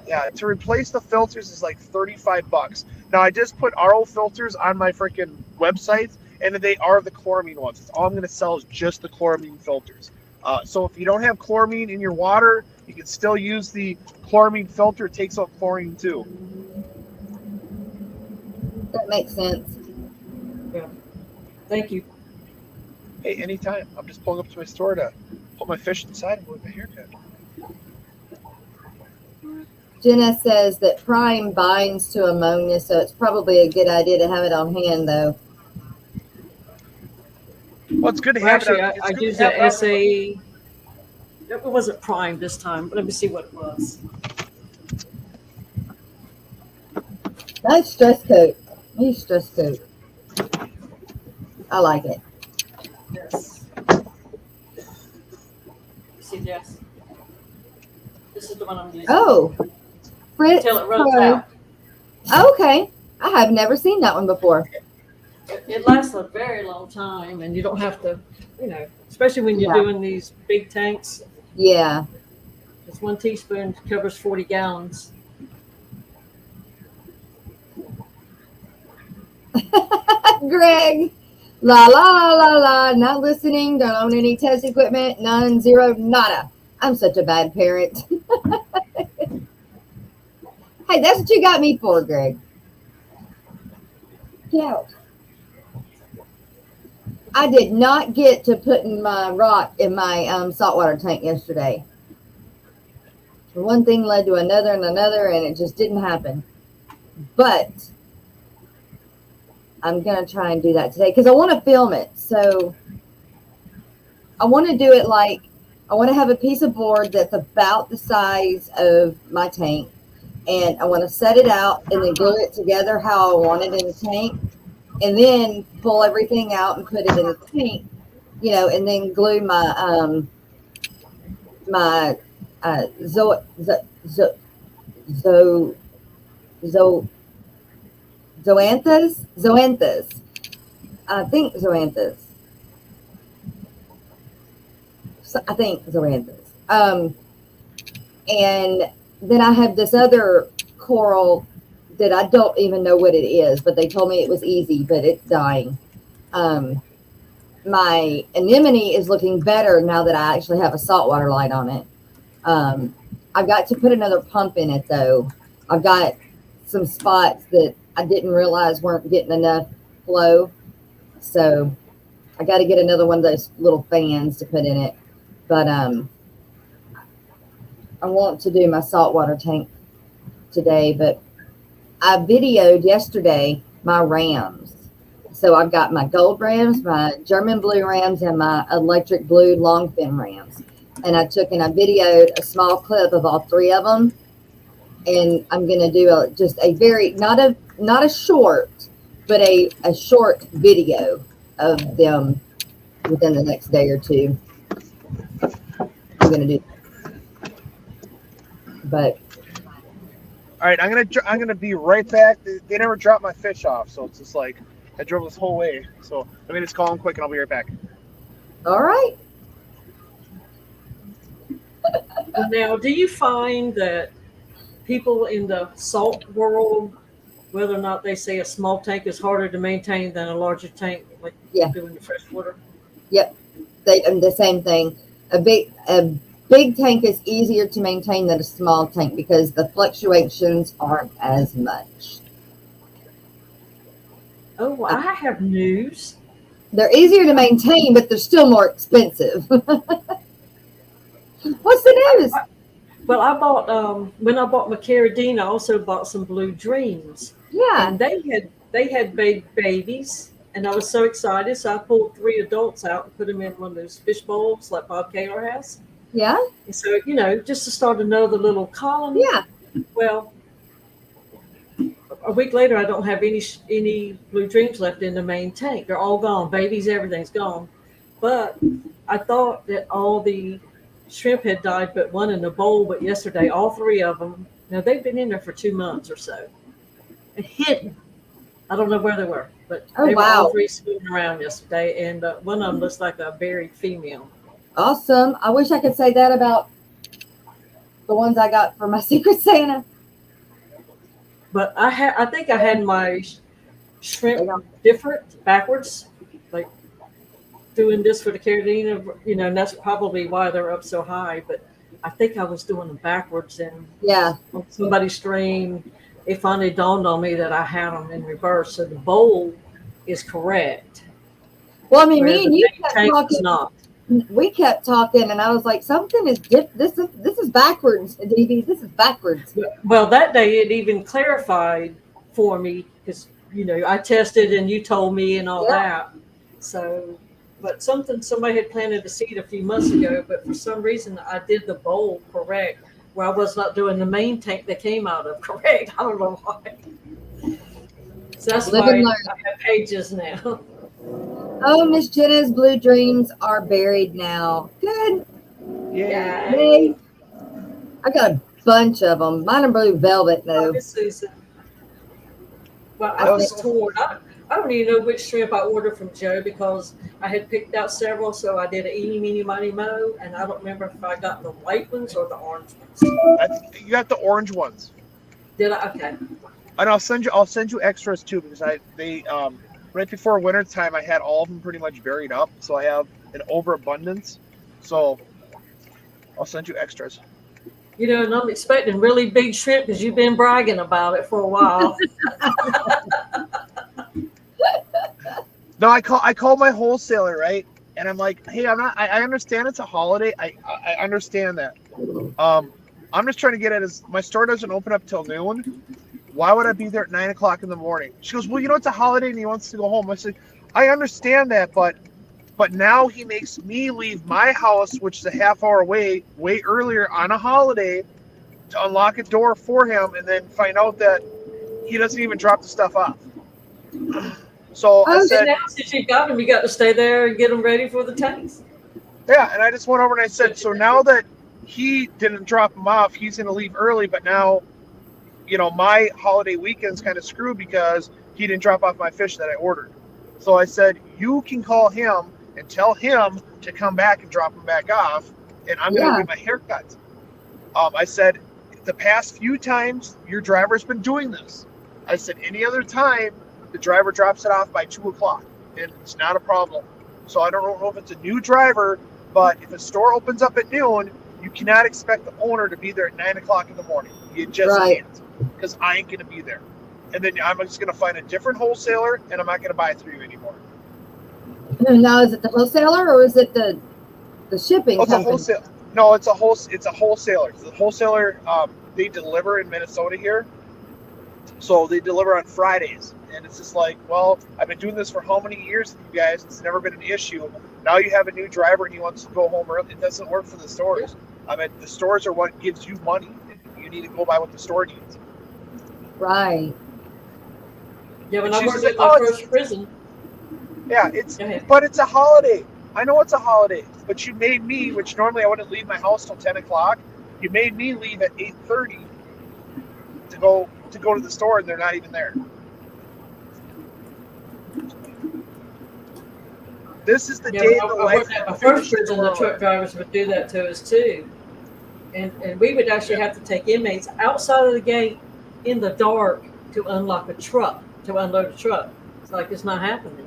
Yeah, to replace the filters is like $35. Now I just put RO filters on my freaking website, and they are the chloramine ones. It's all I'm going to sell is just the chloramine filters. So if you don't have chloramine in your water, you can still use the chloramine filter. It takes out chlorine too. that makes sense. Yeah. Thank you. Hey, anytime. I'm just pulling up to my store to put my fish inside and go get my haircut. Jenna says that prime binds to ammonia, so it's probably a good idea to have it on hand, though. Well, it's good to Well, have actually, it. I used the SA. It wasn't prime this time, but let me see what it was. Nice stress coat. Nice stress coat. I like it. Yes. See, Jess. This is the one I'm using. Oh, Fritz Until it runs Pro. out. Okay, I have never seen that one before. It lasts a very long time, and you don't have to, especially when you're doing these big tanks. Yeah. It's 1 teaspoon covers 40 gallons. Greg, la la la la, not listening, don't own any test equipment, none, zero, nada. I'm such a bad parent. Hey, that's what you got me for, Greg. Get out. I did not get to putting my rock in my saltwater tank yesterday. One thing led to another and another, and it just didn't happen. But I'm going to try and do that today because I want to film it. So I want to do it like, I want to have a piece of board that's about the size of my tank. And I want to set it out and then glue it together how I want it in the tank. And then pull everything out and put it in the tank, and then glue my zoanthus. I think zoanthus. And then I have this other coral that I don't even know what it is, but they told me it was easy, but it's dying. My anemone is looking better now that I actually have a saltwater light on it. I've got to put another pump in it, though. I've got some spots that I didn't realize weren't getting enough flow. So I got to get another one of those little fans to put in it. But I want to do my saltwater tank today, but I videoed yesterday my rams. So I've got my gold rams, my German blue rams, and my electric blue longfin rams. And I took and I videoed a small clip of all 3 of them. And I'm going to do just a very, not a short, but a short video of them within the next day or two. I'm gonna do, but All right, I'm gonna be right back. They never dropped my fish off, so it's just like I drove this whole way. So let me just call them quick, and I'll be right back. all right. Now, do you find that people in the salt world, whether or not they say a small tank is harder to maintain than a larger tank, like Yeah. doing the freshwater? Yep. The same thing. A big tank is easier to maintain than a small tank because the fluctuations aren't as much. Oh, well, I have news. They're easier to maintain, but they're still more expensive. What's the news? Well, I bought when I bought my Carradine, I also bought some Blue Dreams, Yeah. and they had babies, and I was so excited. So I pulled 3 adults out and put them in one of those fish bowls like Bob Kaler has. Yeah. And so, just to start another little colony. Yeah. Well, a week later, I don't have any Blue Dreams left in the main tank. They're all gone. Babies, everything's gone. But I thought that all the shrimp had died but one in the bowl. But yesterday, all 3 of them, they've been in there for 2 months or so. And hidden. I don't know where they were. But they were all 3 swimming around yesterday. And one of them looks like a buried female. Awesome. I wish I could say that about the ones I got for my Secret Santa. But I think I had my shrimp different backwards, like doing this for the Carradine, and that's probably why they're up so high. But I think I was doing them backwards, and on somebody's stream, it finally dawned on me that I had them in reverse. So the bowl is correct. Well, I mean, me and you kept talking. Not. We kept talking, and I was like, "Something is different. This is backwards, Dee. This is backwards." Well, that day it even clarified for me because I tested and you told me and all that. So, but somebody had planted a seed a few months ago, but for some reason I did the bowl correct, where I was not doing the main tank that came out of correct. I don't know why. So that's why I have pages now. Oh, Miss Jenna's Blue Dreams are buried now. Good. Yay. I got a bunch of them. Mine are blue velvet, though. Well, I was torn. I don't even know which shrimp I ordered from Joe because I had picked out several. So I did an eeny, meeny, miny, mo, and I don't remember if I got the white ones or the orange ones. I think you got the orange ones. Did I? Okay. And I'll send you extras too because they right before winter time, I had all of them pretty much buried up, so I have an overabundance. So I'll send you extras. And I'm expecting really big shrimp because you've been bragging about it for a while. No, I called my wholesaler, right? And I'm like, hey, I understand it's a holiday. I understand that. I'm just trying to get at my store doesn't open up till noon. Why would I be there at 9 o'clock in the morning? She goes, well, it's a holiday and he wants to go home. I said, I understand that, but now he makes me leave my house, which is a half hour away, way earlier on a holiday to unlock a door for him and then find out that he doesn't even drop the stuff off. So I said, now since you got him, you got to stay there and get them ready for the tanks. Yeah, and I just went over and I said, so now that he didn't drop them off, he's going to leave early, but now my holiday weekend's kind of screwed because he didn't drop off my fish that I ordered. So I said, you can call him and tell him to come back and drop them back off, and I'm going to get my haircut. I said, the past few times your driver's been doing this. I said, any other time, the driver drops it off by 2 o'clock, and it's not a problem. So I don't know if it's a new driver, but if a store opens up at noon, you cannot expect the owner to be there at 9 o'clock in the morning. You just can't. Because I ain't going to be there. And then I'm just going to find a different wholesaler, and I'm not going to buy it through you anymore. Now, is it the wholesaler or is it the shipping company? It's a wholesale. No, it's a wholesaler. The wholesaler, they deliver in Minnesota here. So they deliver on Fridays. And it's just like, well, I've been doing this for how many years with you guys? It's never been an issue. Now you have a new driver and he wants to go home early. It doesn't work for the stores. I mean, the stores are what gives you money. You need to go by what the store needs. Right. Yeah, when I worked at my first prison. Yeah, but it's a holiday. I know it's a holiday, but you made me, which normally I wouldn't leave my house till 10 o'clock, you made me leave at 8:30 to go to the store, and they're not even there. This is the day of the life. My first prison, the truck drivers would do that to us too. And we would actually have to take inmates outside of the gate in the dark to unlock a truck, to unload a truck. It's like, it's not happening.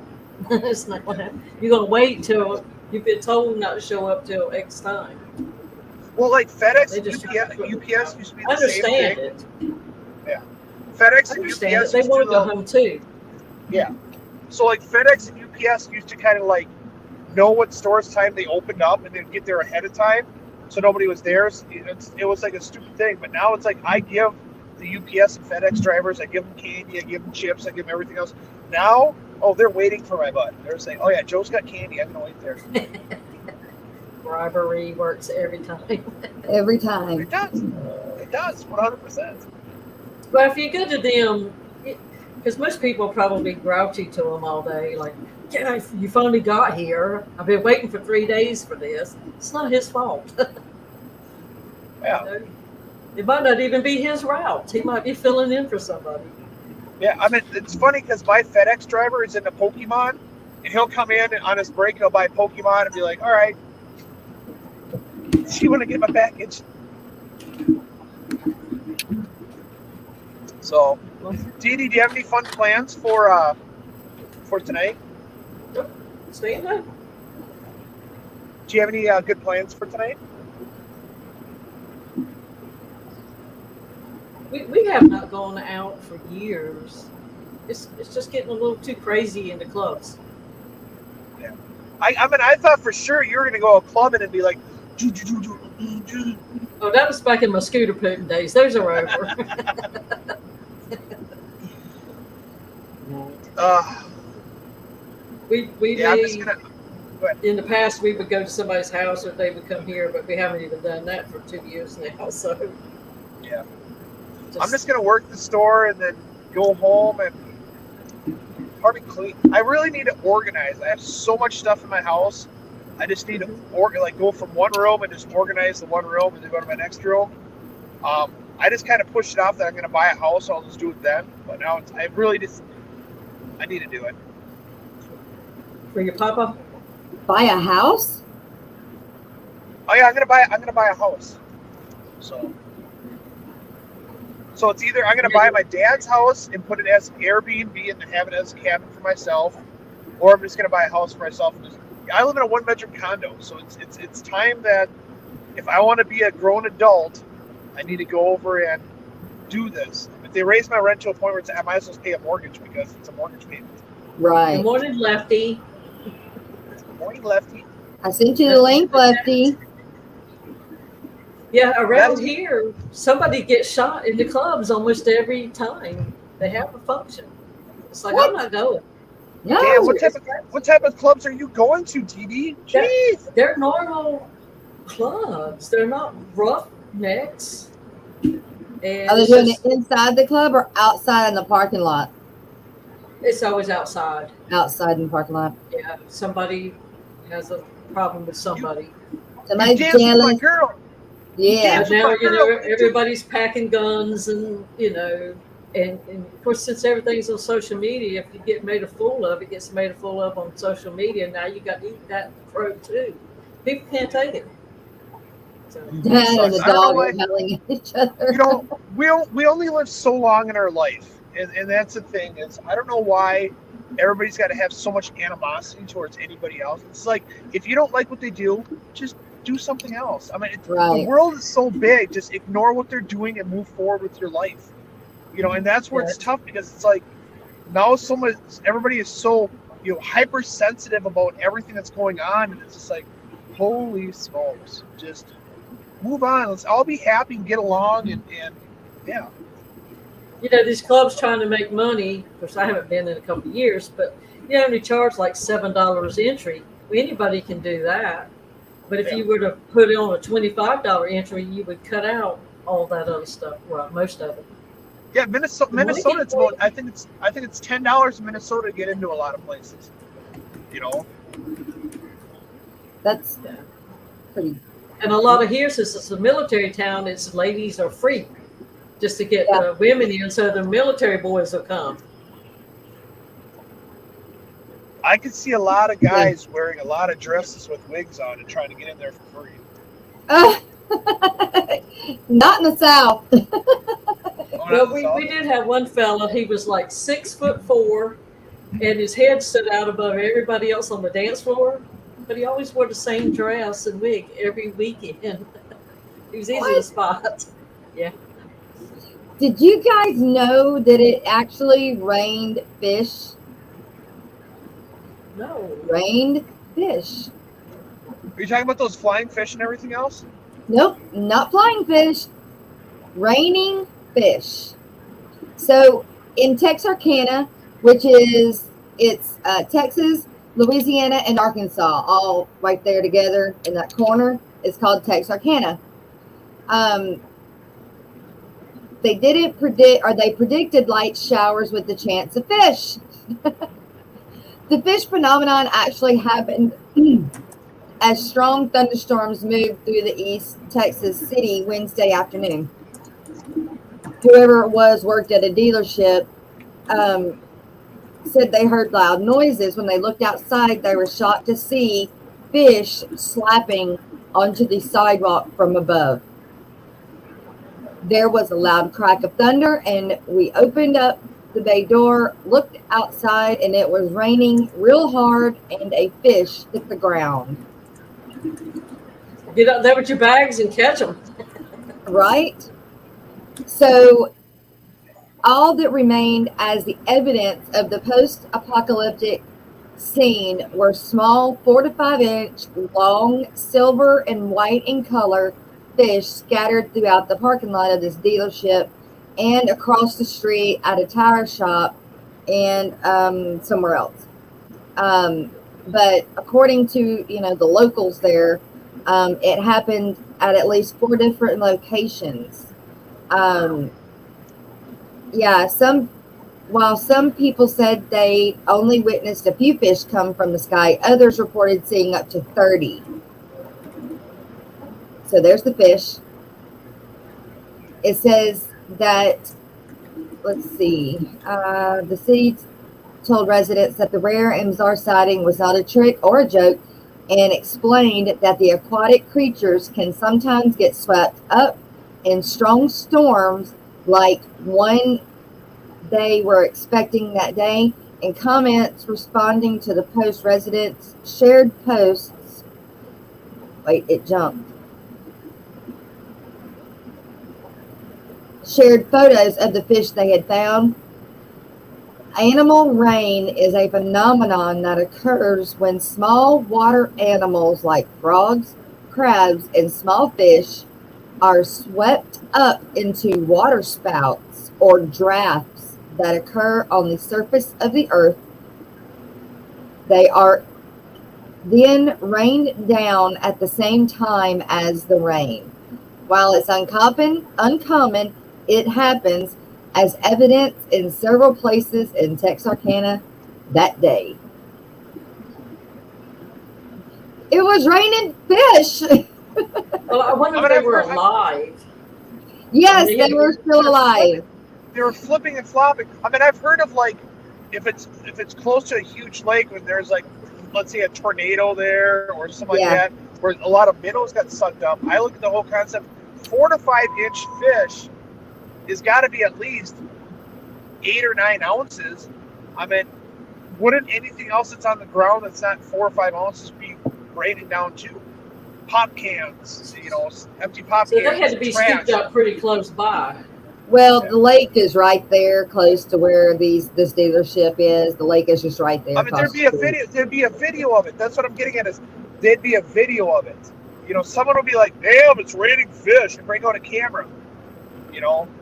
It's not what happened. You're going to wait till you've been told not to show up till X time. Well, like FedEx and UPS used to be the same thing. It. Yeah. FedEx and UPS. They want to go home too. Yeah. So like FedEx and UPS used to kind of like know what stores time they opened up and they'd get there ahead of time, so nobody was there. It was like a stupid thing. But now it's like I give the UPS and FedEx drivers, I give them candy, I give them chips, I give them everything else. Now, they're waiting for my butt. They're saying, "Oh yeah, Joe's got candy. I'm gonna wait there." Bribery works every time. Every time. It does. It does. 100%. But if you go to them, because most people probably grouchy to them all day, like, "Yeah, you finally got here. I've been waiting for 3 days for this." It's not his fault. Yeah. You know? It might not even be his route. He might be filling in for somebody. Yeah, I mean, it's funny because my FedEx driver is into Pokemon, and he'll come in and on his break, he'll buy Pokemon and be like, "All right, do you want to get my package?" So, Dee Dee, do you have any fun plans for tonight? Stay in there. Do you have any good plans for tonight? We have not gone out for years. It's just getting a little too crazy in the clubs. Yeah. I mean, I thought for sure you were going to go clubbing and be like, oh, that was back in my scooter pudding days. Those are over. we yeah, in the past we would go to somebody's house or they would come here, but we haven't even done that for 2 years now. So yeah, I'm just gonna work the store and then go home and probably clean. I really need to organize. I have so much stuff in my house. I just need to go from one room and just organize the one room and then go to my next room. I just kind of pushed it off that I'm going to buy a house, so I'll just do it then. But now I need to do it. For your papa? Buy a house? Oh yeah, I'm gonna buy a house. So it's either I'm gonna buy my dad's house and put it as an Airbnb and have it as a cabin for myself, or I'm just gonna buy a house for myself. I live in a 1-bedroom condo, so it's time that if I want to be a grown adult, I need to go over and do this. If they raise my rent to a point where I might as well pay a mortgage because it's a mortgage payment. Right. Good morning, Lefty. Good morning, Lefty. I sent you the link, Lefty. Yeah, around here, somebody gets shot in the clubs almost every time they have a function. It's like, What? I'm not going. No. Damn, what type of clubs are you going to, Dee? Jeez. They're normal clubs. They're not roughnecks. And Are they doing it inside the club or outside in the parking lot? It's always outside. Outside in the parking lot. Yeah, somebody has a problem with somebody. Somebody's You dance with my jealous. girl. Yeah. And now, everybody's packing guns and, and of course, since everything's on social media, if you get made a fool of, it gets made a fool of on social media. Now you got to eat that crow too. People can't take it. So, Dad and the I don't know dog why- are yelling at each other. We only live so long in our life, and that's the thing is I don't know why everybody's got to have so much animosity towards anybody else. It's like if you don't like what they do, just do something else. I mean, Right. The world is so big. Just ignore what they're doing and move forward with your life. And that's where it's tough because it's like now everybody is so hypersensitive about everything that's going on, and it's just like, holy smokes, just move on. Let's all be happy and get along, and yeah. these clubs trying to make money. Of course, I haven't been in a couple of years, but only charge like $7 entry. Well, anybody can do that. But if you were to put it on a $25 entry, you would cut out all that other stuff. Well, most of it. Yeah, Minnesota. It's about. I think it's $10 in Minnesota to get into a lot of places. That's pretty. And a lot of here, since it's a military town, it's ladies are free just to get Yeah. the women in, so the military boys will come. I could see a lot of guys wearing a lot of dresses with wigs on and trying to get in there for free. Not in the South. Well, we did have one fella. He was like 6'4", and his head stood out above everybody else on the dance floor. But he always wore the same dress and wig every weekend. He was easy to spot. Yeah. Did you guys know that it actually rained fish? No. Rained fish. Are you talking about those flying fish and everything else? Nope, not flying fish. Raining fish. So in Texarkana, which is Texas, Louisiana, and Arkansas, all right there together in that corner, it's called Texarkana. They didn't predict, or they predicted light showers with the chance of fish. The fish phenomenon actually happened as strong thunderstorms moved through the East Texas city Wednesday afternoon. Whoever it was worked at a dealership, said they heard loud noises. When they looked outside, they were shocked to see fish slapping onto the sidewalk from above. There was a loud crack of thunder, and we opened up the bay door, looked outside, and it was raining real hard, and a fish hit the ground. Get out there with your bags and catch them. Right? So all that remained as the evidence of the post-apocalyptic scene were small 4 to 5 inch long silver and white in color fish scattered throughout the parking lot of this dealership and across the street at a tire shop and somewhere else. But according to the locals there, it happened at least 4 different locations. While some people said they only witnessed a few fish come from the sky, others reported seeing up to 30. So there's the fish. It says that, let's see, the city told residents that the rare and bizarre sighting was not a trick or a joke, and explained that the aquatic creatures can sometimes get swept up in strong storms like one they were expecting that day. In comments responding to the post, residents shared posts. Wait, it jumped. Shared photos of the fish they had found. Animal rain is a phenomenon that occurs when small water animals like frogs, crabs, and small fish are swept up into water spouts or drafts that occur on the surface of the earth. They are then rained down at the same time as the rain. While it's uncommon, it happens, as evidence in several places in Texarkana that day. It was raining fish. Well, I wonder if they were alive. Yes, they were still alive. They were flipping and flopping. I mean, I've heard of if it's close to a huge lake, when there's let's say a tornado there or something like that, where a lot of minnows got sucked up. I look at the whole concept. 4 to 5 inch fish has got to be at least 8 or 9 ounces. I mean, wouldn't anything else that's on the ground that's not 4 or 5 ounces be raining down too? Pop cans, empty pop cans. So they had to be scooped up pretty close by. Well, the lake is right there, close to where this dealership is. The lake is just right there. I mean, there'd be a video of it. That's what I'm getting at. Is there'd be a video of it. Someone would be like, "Damn, it's raining fish," and bring out a camera.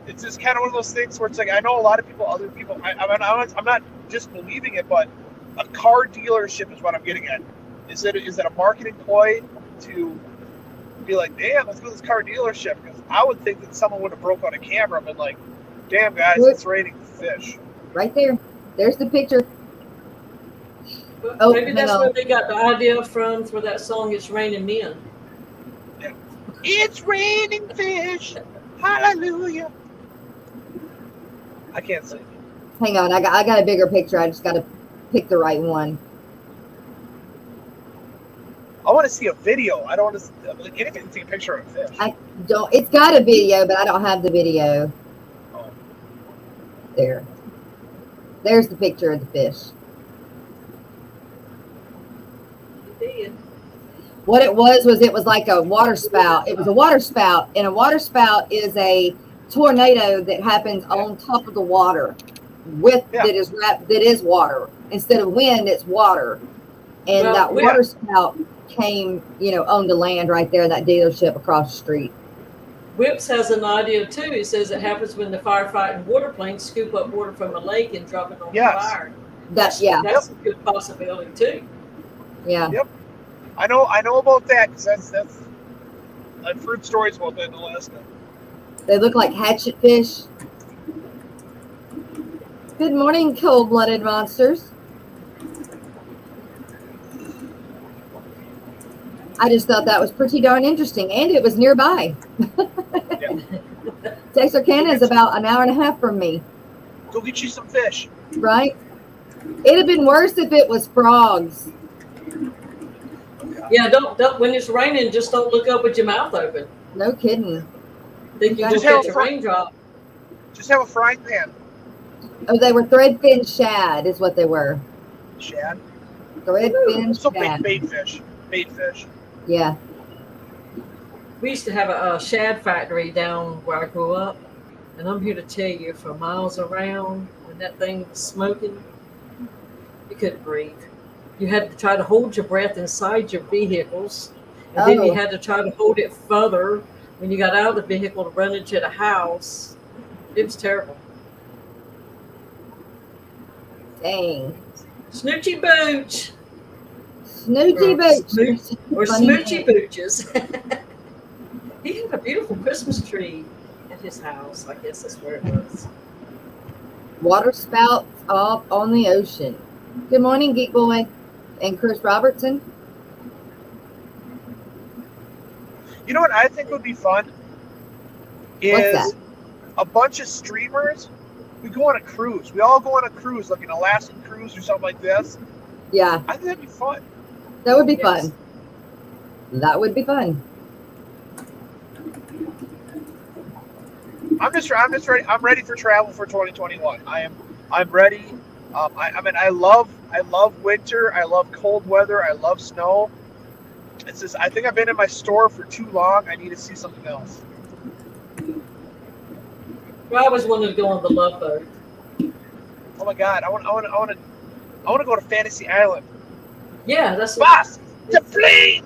It's just kind of one of those things where it's like, I know a lot of people, other people. I'm not just believing it, but a car dealership is what I'm getting at. Is it a marketing ploy to be like, damn, let's go to this car dealership? Because I would think that someone would have broke out a camera and been like, damn, guys, it's raining fish. Right there. There's the picture. But Oh, maybe hang that's on. where they got the idea from for that song, It's Raining Men. It's raining fish. Hallelujah. I can't sing. Hang on. I got a bigger picture. I just got to pick the right one. I want to see a video. I don't want to like, anything to take a picture of a fish. It's got a video, but I don't have the video. Oh. There's the picture of the fish. What it was like a water spout. It was a water spout, and a water spout is a tornado that happens on top of the water that is water. Instead of wind, it's water. And that water spout came, onto land right there in that dealership across the street. Whips has an idea too. He says it happens when the firefighting water planes scoop up water from a lake and drop it on the fire. That's a good possibility too. Yeah. Yep. I know about that because that's I've heard stories about that in Alaska. They look like hatchet fish. Good morning, cold-blooded monsters. I just thought that was pretty darn interesting, and it was nearby. Texarkana is about an hour and a half from me. Go get you some fish. Right? It'd have been worse if it was frogs. Yeah, don't when it's raining, just don't look up with your mouth open. No kidding. Then you just catch a raindrop. Just have a frying pan. Oh, they were threadfin shad, is what they were. Shad? Threadfin so shad. Bait fish. Yeah. We used to have a shad factory down where I grew up, and I'm here to tell you, for miles around, when that thing was smoking, you couldn't breathe. You had to try to hold your breath inside your vehicles, and then you had to try to hold it further when you got out of the vehicle to run into the house. It was terrible. Dang. Snoochie Booch. Snoochie Booch. Or Smoochy Booches. He had a beautiful Christmas tree at his house. I guess that's where it was. Water spouts off on the ocean. Good morning, Geek Boy and Chris Robertson. You know what I think would be fun? Is a bunch of streamers. We go on a cruise. We all go on a cruise, like an Alaskan cruise or something like this. Yeah. I think that'd be fun. That would be fun. That would be fun. I'm just ready. I'm ready for travel for 2021. I'm ready. I love winter. I love cold weather. I love snow. It's just I think I've been in my store for too long. I need to see something else. Well, I always wanted to go on the Love Boat. Oh my God! I want to go to Fantasy Island. Yeah, that's boss. The plane.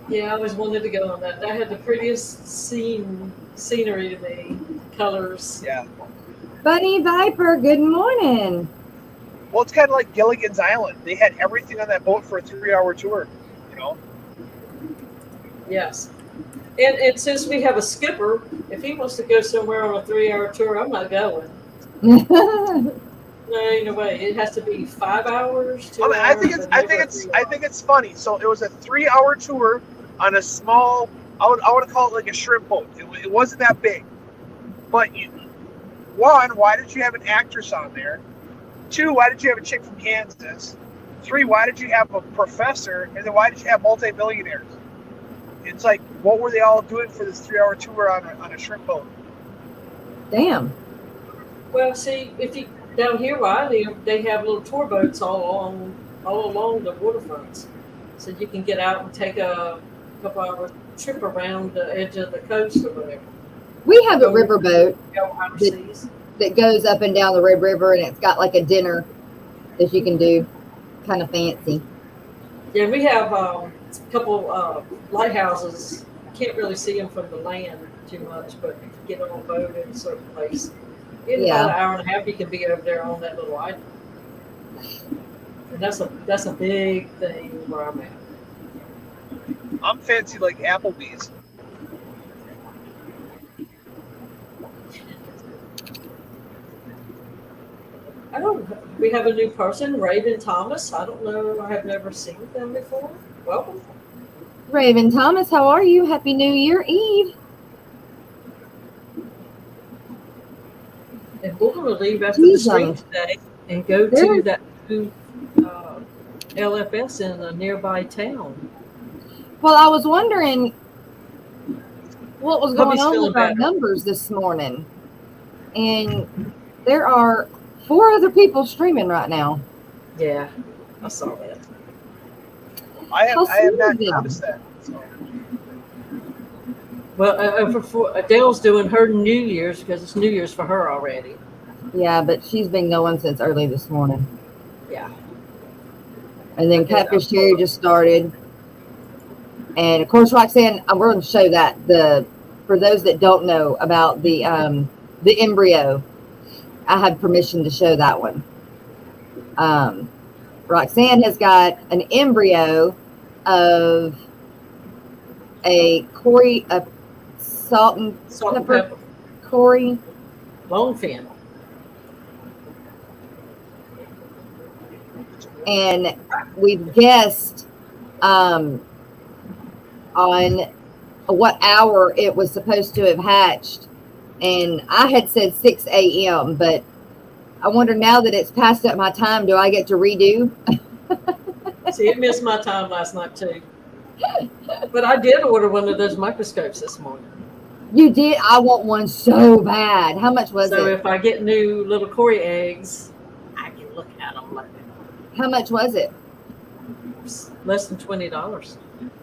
Yeah, I always wanted to go on that. That had the prettiest scenery to me, colors. Yeah. Bunny Viper, good morning. Well, it's kind of like Gilligan's Island. They had everything on that boat for a 3-hour tour. You know. Yes. And since we have a skipper, if he wants to go somewhere on a 3-hour tour, I'm not going. No, ain't no way. It has to be 5 hours. 2 hours. I think it's funny. So it was a 3-hour tour on a small. I want to call it like a shrimp boat. It wasn't that big, but one, why did you have an actress on there? 2, why did you have a chick from Kansas? 3, why did you have a professor? And then why did you have multimillionaires? It's like, what were they all doing for this 3-hour tour on a shrimp boat? Damn. Well, see, if you down here where I live, they have little tour boats all along the waterfronts, so you can get out and take a couple-hour trip around the edge of the coast or whatever. We have a riverboat that goes up and down the Red River, and it's got like a dinner that you can do, kind of fancy. Yeah, we have a couple lighthouses. Can't really see them from the land too much, but you can get on a boat in a certain place. In about an hour and a half, you can be over there on that little island. And that's a big thing where I'm at. I'm fancy like Applebee's. we have a new person, Raven Thomas. I don't know. I have never seen them before. Welcome. Raven Thomas, how are you? Happy New Year Eve. And we're going to leave after the stream today and go to that new LFS in a nearby town. Well, I was wondering what was going on with our numbers this morning. And there are 4 other people streaming right now. Yeah, I saw that. I have not noticed that. So. Well, Adele's doing her New Year's because it's New Year's for her already. Yeah, but she's been going since early this morning. Yeah. And then Catfish Terry just started. And of course, Roxanne, we're going to show that for those that don't know about the embryo, I had permission to show that one. Roxanne has got an embryo of a salt and pepper Cory longfin. And we've guessed on what hour it was supposed to have hatched. And I had said 6 a.m., but I wonder now that it's past up my time, do I get to redo? See, it missed my time last night too. But I did order one of those microscopes this morning. You did? I want one so bad. How much was it? So if I get new little Cory eggs, I can look at them like that. How much was it? Less than $20.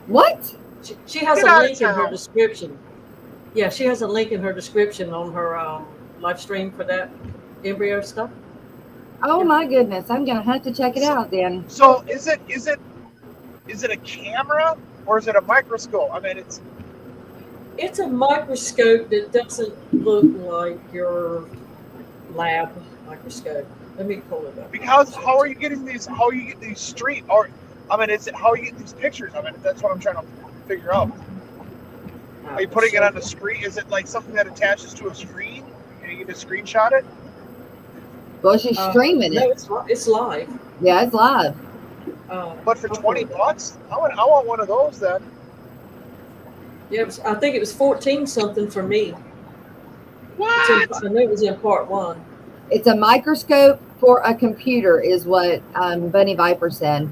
What? She has a link in her description. Yeah, she has a link in her description on her live stream for that embryo stuff. Oh my goodness, I'm gonna have to check it out then. So is it a camera or is it a microscope? I mean, it's a microscope that doesn't look like your lab microscope. Let me pull it up. Because how are you getting these? How are you getting these street? Or how are you getting these pictures? I mean, that's what I'm trying to figure out. Are you putting it on the screen? Is it like something that attaches to a screen and you can just screenshot it? Well, she's streaming no, it. It's live. Yeah, it's live. But for $20, I want one of those then. Yeah, I think it was 14 something for me. What? I know it was in part 1. It's a microscope for a computer, is what Bunny Viper said.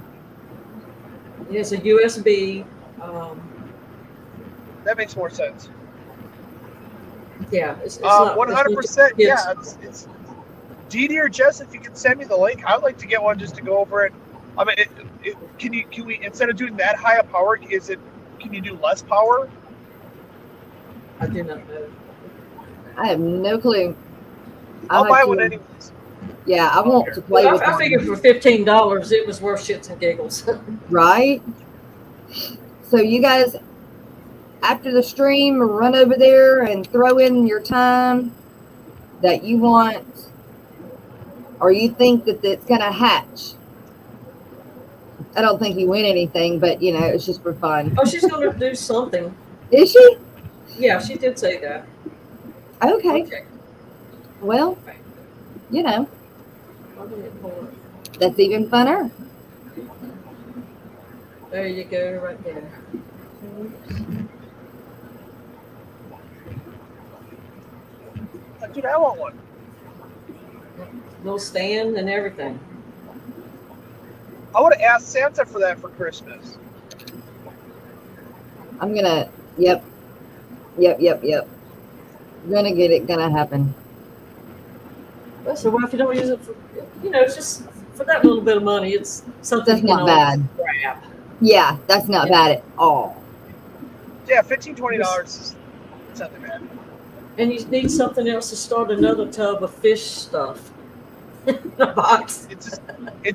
It's a USB. That makes more sense. Yeah, it's 100%. Yeah, it's Dee or Jess, if you can send me the link, I'd like to get one just to go over it. I mean, can we instead of doing that high a power, can you do less power? I do not know. I have no clue. I'll buy one anyways. Yeah, I want to play with it. I figured for $15, it was worth shits and giggles. Right? So you guys, after the stream, run over there and throw in your time that you want, or you think that it's going to hatch. I don't think you win anything, but, it's just for fun. Oh, she's going to do something. Is she? Yeah, she did say that. Okay. Well, that's even funner. There you go, right there. Dude, I want one. Little stand and everything. I would have asked Santa for that for Christmas. I'm gonna, yep. Gonna get it, gonna happen. So what if you don't use it for, it's just for that little bit of money, it's something that's not bad. Grab. Yeah, that's not bad at all. Yeah, $15-20 is nothing bad. And you need something else to start another tub of fish stuff in a box. It's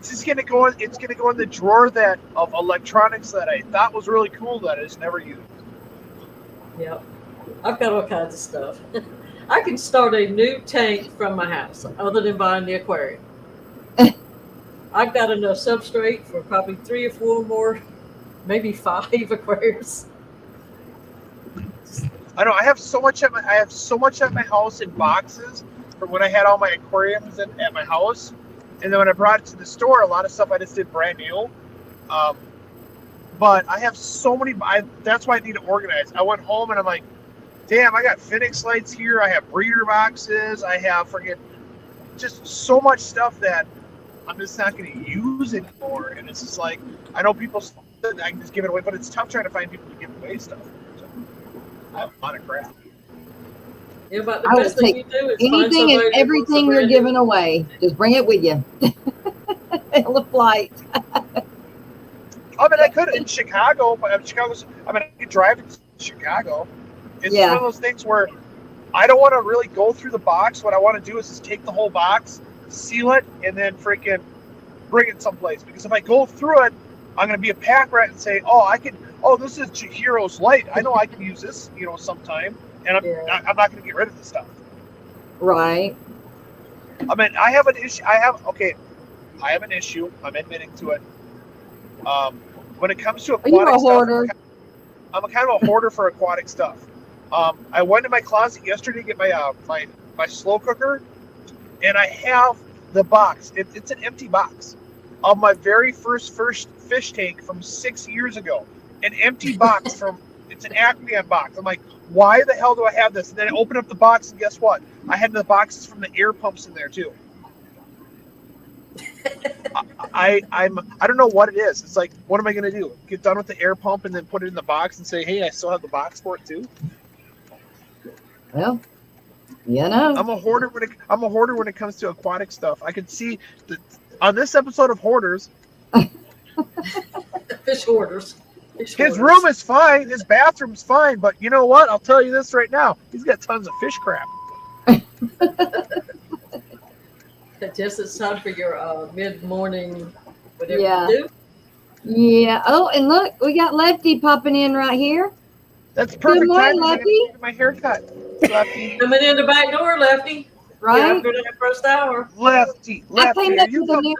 just gonna go in. It's gonna go in the drawer of electronics that I thought was really cool that I just never used. Yep, I've got all kinds of stuff. I can start a new tank from my house, other than buying the aquarium. I've got enough substrate for probably 3 or 4 more, maybe 5 aquariums. I know I have so much at my house in boxes from when I had all my aquariums at my house And then when I brought it to the store, a lot of stuff I just did brand new. But I have so many. That's why I need to organize. I went home and I'm like, damn, I got Phoenix lights here. I have breeder boxes. I have just so much stuff that I'm just not going to use anymore. And it's just like, I know people said I can just give it away, but it's tough trying to find people to give away stuff. So I have a lot of crap. Yeah, but the I best would thing take you do is anything and everything you're giving away. Just bring it with you. Hell of flight. I mean, I could in Chicago, but I could drive to Chicago. It's one of those things where I don't want to really go through the box. What I want to do is just take the whole box, seal it, and then freaking bring it someplace. Because if I go through it, I'm going to be a pack rat and say, this is Chihiro's light. I know I can use this, sometime. And I'm not going to get rid of this stuff. Right. I mean, I have an issue. I have an issue. I'm admitting to it. When it comes to aquatic stuff, I'm a kind of a hoarder for aquatic stuff. I went in my closet yesterday to get my slow cooker, and I have the box. It's an empty box of my very first fish tank from 6 years ago. An empty box it's an Aquarium box. I'm like, why the hell do I have this? And then I open up the box, and guess what? I had the boxes from the air pumps in there too. I don't know what it is. It's like, what am I going to do? Get done with the air pump and then put it in the box and say, hey, I still have the box for it too? Well, I'm a hoarder when it comes to aquatic stuff. I could see on this episode of Hoarders, Fish hoarders. His room is fine, his bathroom's fine, but you know what? I'll tell you this right now. He's got tons of fish crap. Jess, it's time for your mid-morning whatever you do. Yeah. Oh, and look, we got Lefty popping in right here. That's perfect. Good morning, time Lefty. to my haircut. Lefty. Coming in the back door, Lefty. Right. Yeah, after that first hour. Lefty. I came up with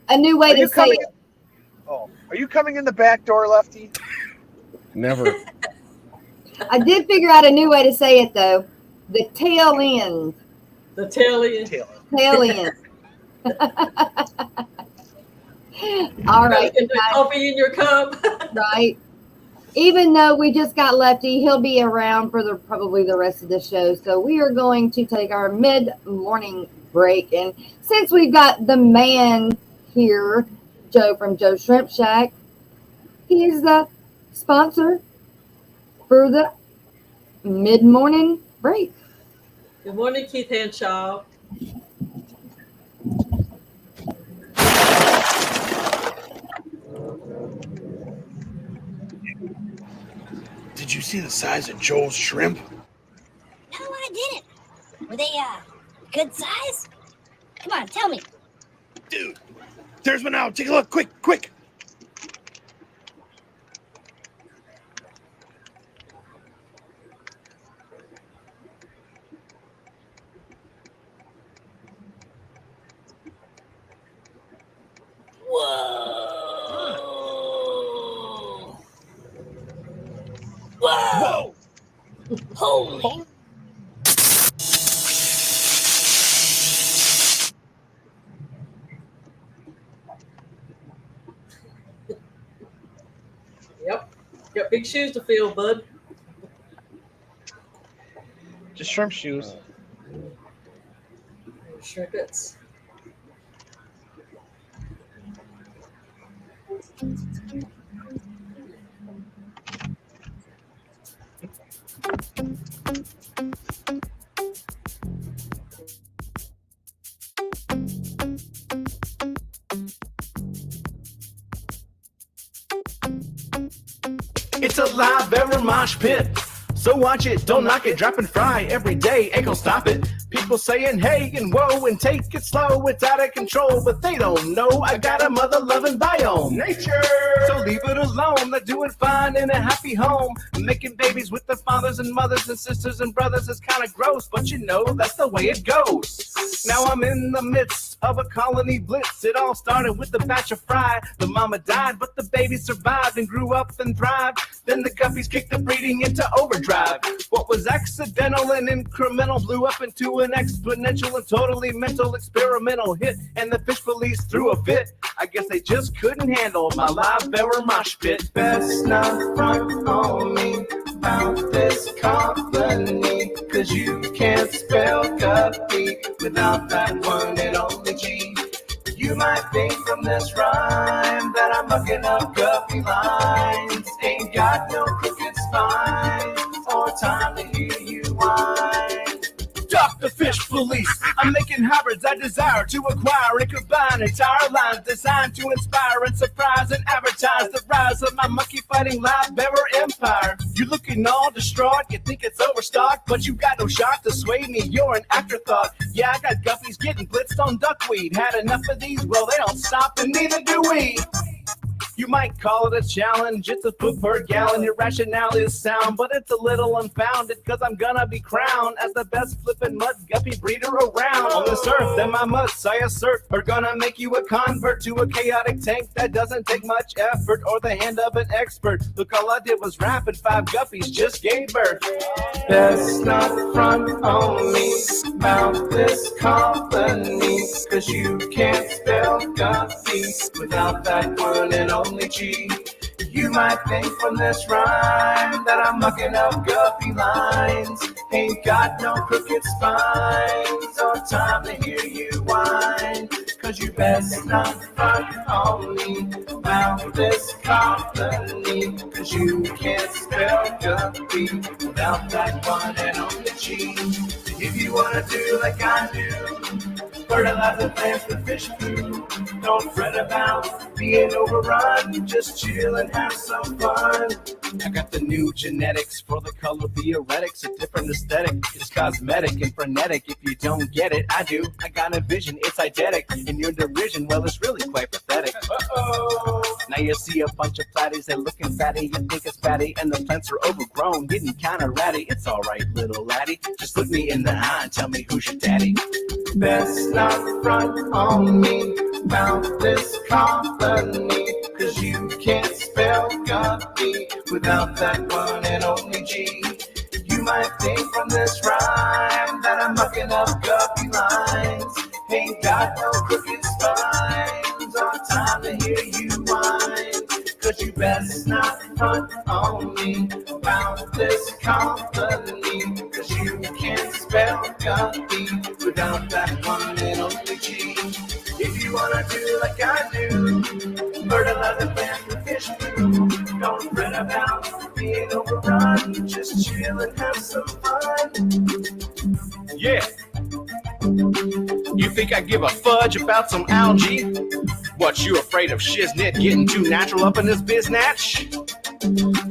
a new way to say it. Are you coming in the back door, Lefty? Never. I did figure out a new way to say it, though. The tail end. The tail end. Tail end. All right. Get the coffee in your cup. Right. Even though we just got Lefty, he'll be around for probably the rest of the show. So we are going to take our mid-morning break. And since we've got the man here, Joe from Joe's Shrimp Shack, he is the sponsor for the mid-morning break. Good morning, Keith Hanshaw. Did you see the size of Joel's shrimp? No, I didn't. Were they good size? Come on, tell me. Dude, there's one out. Take a look, quick. Whoa! Holy. Yep. Got big shoes to fill, bud. Just shrimp shoes. Shrimpets. It's a live ever mosh pit. So watch it, don't knock it, drop and fry every day, ain't gonna stop it. People saying hey and whoa and take it slow, it's out of control, but they don't know I got a mother-loving biome. Nature! So leave it alone, they're doing fine in a happy home. Making babies with their fathers and mothers and sisters and brothers is kind of gross, but you know that's the way it goes. Now I'm in the midst of a colony blitz. It all started with a batch of fry. The mama died, but the baby survived and grew up and thrived. Then the guppies kicked the breeding into overdrive. What was accidental and incremental blew up into an exponential and totally mental experimental hit, and the fish police threw a fit. I guess they just couldn't handle my live bearer mosh pit. Best not front on me about this company, 'cause you can't spell guppy without that one and only G. You might think from this rhyme that I'm mucking up guppy lines. Ain't got no crooked spines or time to hear you whine. Stop the fish police. I'm making hybrids I desire to acquire and combine entire lines designed to inspire and surprise and advertise the rise of my monkey fighting live bearer empire. You looking all distraught, you think it's overstocked, but you got no shot to sway me, you're an afterthought. Yeah, I got guppies getting blitzed on duckweed. Had enough of these, well they don't stop and neither do we. You might call it a challenge, it's a foot per gallon. Your rationale is sound, but it's a little unfounded, 'cause I'm gonna be crowned as the best flippin' mud guppy breeder around. On this earth, then my mutts, I assert, are gonna make you a convert to a chaotic tank that doesn't take much effort or the hand of an expert. Look, all I did was rap and 5 guppies just gave birth. Best not front on me about this company, 'cause you can't spell guppy without that one and only G. You might think from this rhyme that I'm mucking up guppy lines. Ain't got no crooked spines or time to hear you whine. 'Cause you best not front on me about this company, 'cause you can't spell guppy without that one and only G. If you wanna do like I do, fertilize the plants with fish food. Don't fret about being overrun. Just chill and have some fun. I got the new genetics for the color theoretics. A different aesthetic. It's cosmetic and frenetic. If you don't get it, I do. I got a vision. It's eidetic. And your derision, well, it's really quite pathetic. Uh-oh. Now you see a bunch of platties. They're looking fatty. You think it's fatty. And the plants are overgrown. Getting kind of ratty. It's all right, little laddie. Just look me in the eye and tell me who's your daddy. Best not front on me about this company, 'cause you can't spell guppy without that one and only G. You might think from this rhyme that I'm mucking up guppy lines. Ain't got no crooked spines or time to hear you whine. 'Cause you best not front on me about this company, 'cause you can't spell guppy without that one and only G. If you wanna do like I do, fertilize the plants with fish food. Don't fret about being overrun. Just chill and have some fun. Yeah. You think I give a fudge about some algae? What, you afraid of shiznit getting too natural up in this biznatch?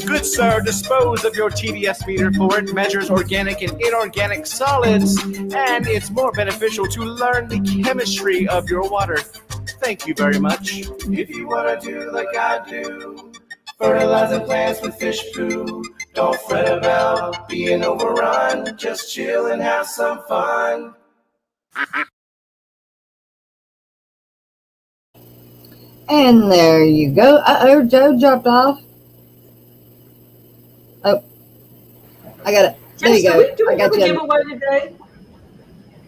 Good sir, dispose of your TDS meter, for it measures organic and inorganic solids, and it's more beneficial to learn the chemistry of your water. Thank you very much. If you want to do like I do, fertilizing plants with fish food. Don't fret about being overrun. Just chill and have some fun. And there you go. Uh-oh, Joe dropped off. Oh, I got it. There you go. Do we I got have a you. giveaway today?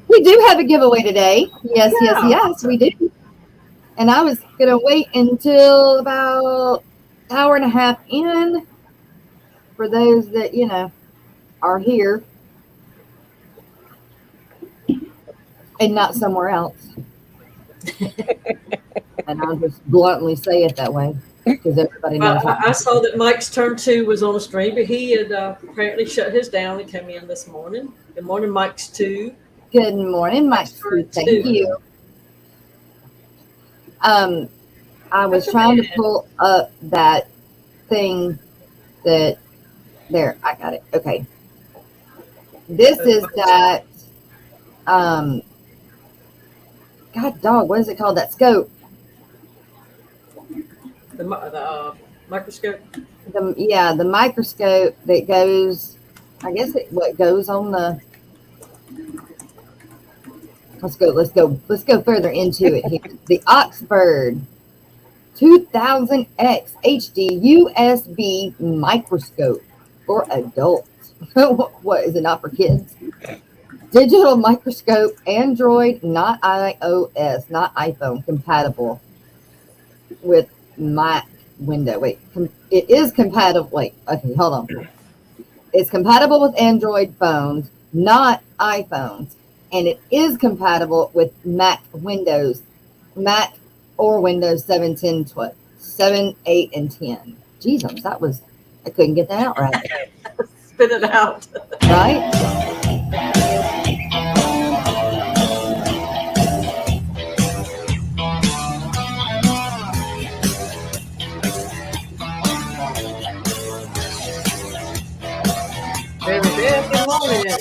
We do have a giveaway today. Yes, yes, we do. And I was going to wait until about an hour and a half in for those that, you know, are here and not somewhere else. And I'll just bluntly say it that way because everybody knows. I saw that Mike's turn 2 was on the stream, but he had apparently shut his down and came in this morning. Good morning, Mike's 2. Good morning, Mike. Thank you. I was trying to pull up that thing that there. I got it. Okay. This is that. God dog, what is it called? That scope. The microscope. The microscope that goes. I guess what goes on the. Let's go further into it here. The Oxford 2000X HD USB microscope for adults. What is it, not for kids? digital microscope, Android, not iOS, not iPhone, compatible with Mac window. Wait, it is compatible. Wait, okay, hold on. It's compatible with Android phones, not iPhones, and it is compatible with Mac or Windows 7, 10, 12, 7, 8, and 10. Jesus, I couldn't get that out right. Spit it out. Right? Baby Beth, good morning.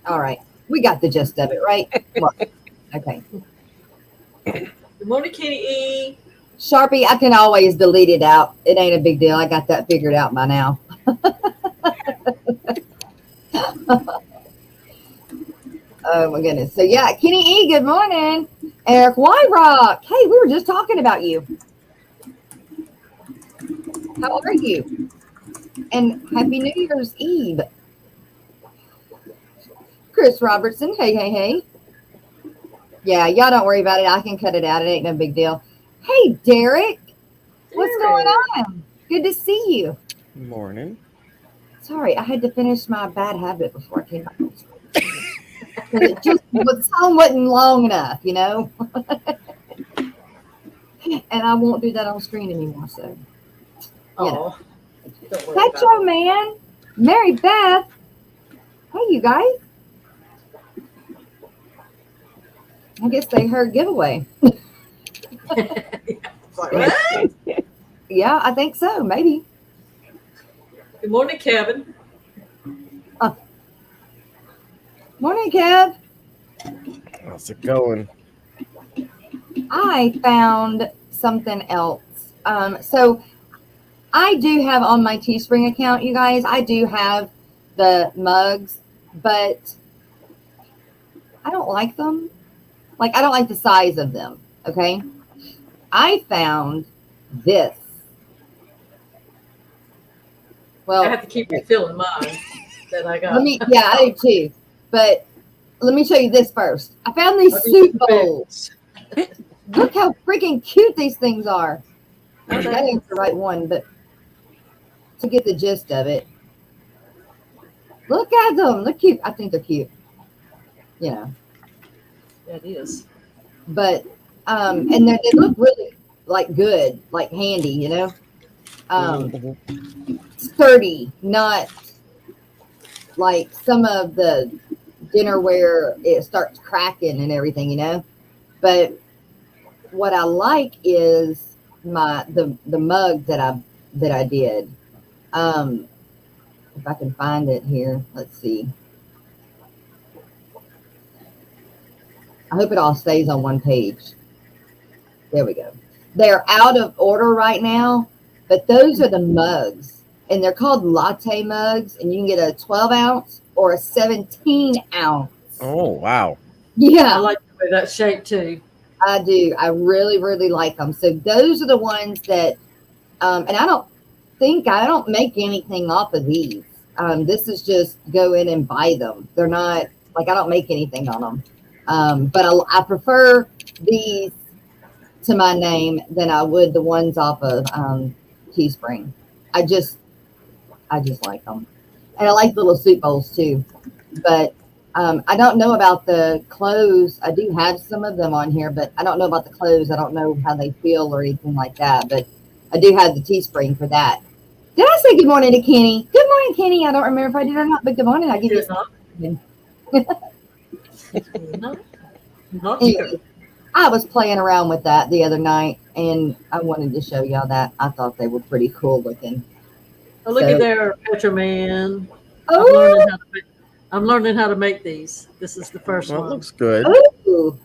All right. We got the gist of it, right? Look. Okay. Good morning, Kitty E. Sharpie, I can always delete it out. It ain't a big deal. I got that figured out by now. Oh my goodness. So yeah, Kenny E, good morning. Eric Wyrock. Hey, we were just talking about you. How are you? And happy New Year's Eve. Chris Robertson. Hey. Yeah, y'all don't worry about it. I can cut it out. It ain't no big deal. Hey, Derek. What's going on? Good to see you. Morning. Sorry, I had to finish my bad habit before I came back. The song wasn't long enough, you know? And I won't do that on screen anymore, so. Oh, don't worry That's about your man, Mary Beth. Hey, you guys. I guess they heard giveaway. it. What? Yeah, I think so, maybe. Good morning, Kevin. Morning, Kev. How's it going? I found something else. So I do have on my Teespring account, you guys, I do have the mugs, but I don't like them. Like, I don't like the size of them, okay? I found this. Well, I have to keep refilling mine that I got. I do too. But let me show you this first. I found these soup bowls. Look how freaking cute these things are. That ain't the right one, but to get the gist of it. Look at them. They're cute. I think they're cute. You know. That is. But and they look really like good, like handy, you know. Sturdy, not like some of the dinnerware, it starts cracking and everything, you know. But what I like is the mug that I did. If I can find it here, let's see. I hope it all stays on one page. There we go. They're out of order right now, but those are the mugs, and they're called latte mugs, and you can get a 12 ounce or a 17 ounce. Oh, wow. Yeah. I like the way that's shaped too. I do. I really, really like them. So those are the ones that, and I don't make anything off of these. This is just go in and buy them. They're not Like I don't make anything on them. But I prefer these to my name than I would the ones off of Teespring. I just like them, and I like little soup bowls too. But I don't know about the clothes. I do have some of them on here, but I don't know about the clothes. I don't know how they feel or anything like that. But I do have the Teespring for that. Did I say good morning to Kenny? Good morning, Kenny. I don't remember if I did or not, but good morning. I give you Not anyway, here. I was playing around with that the other night, and I wanted to show y'all that. I thought they were pretty cool looking. Oh, look So- at there, Petroman. Oh, I'm learning how to make these. This is the first Well, it one. looks good. ooh.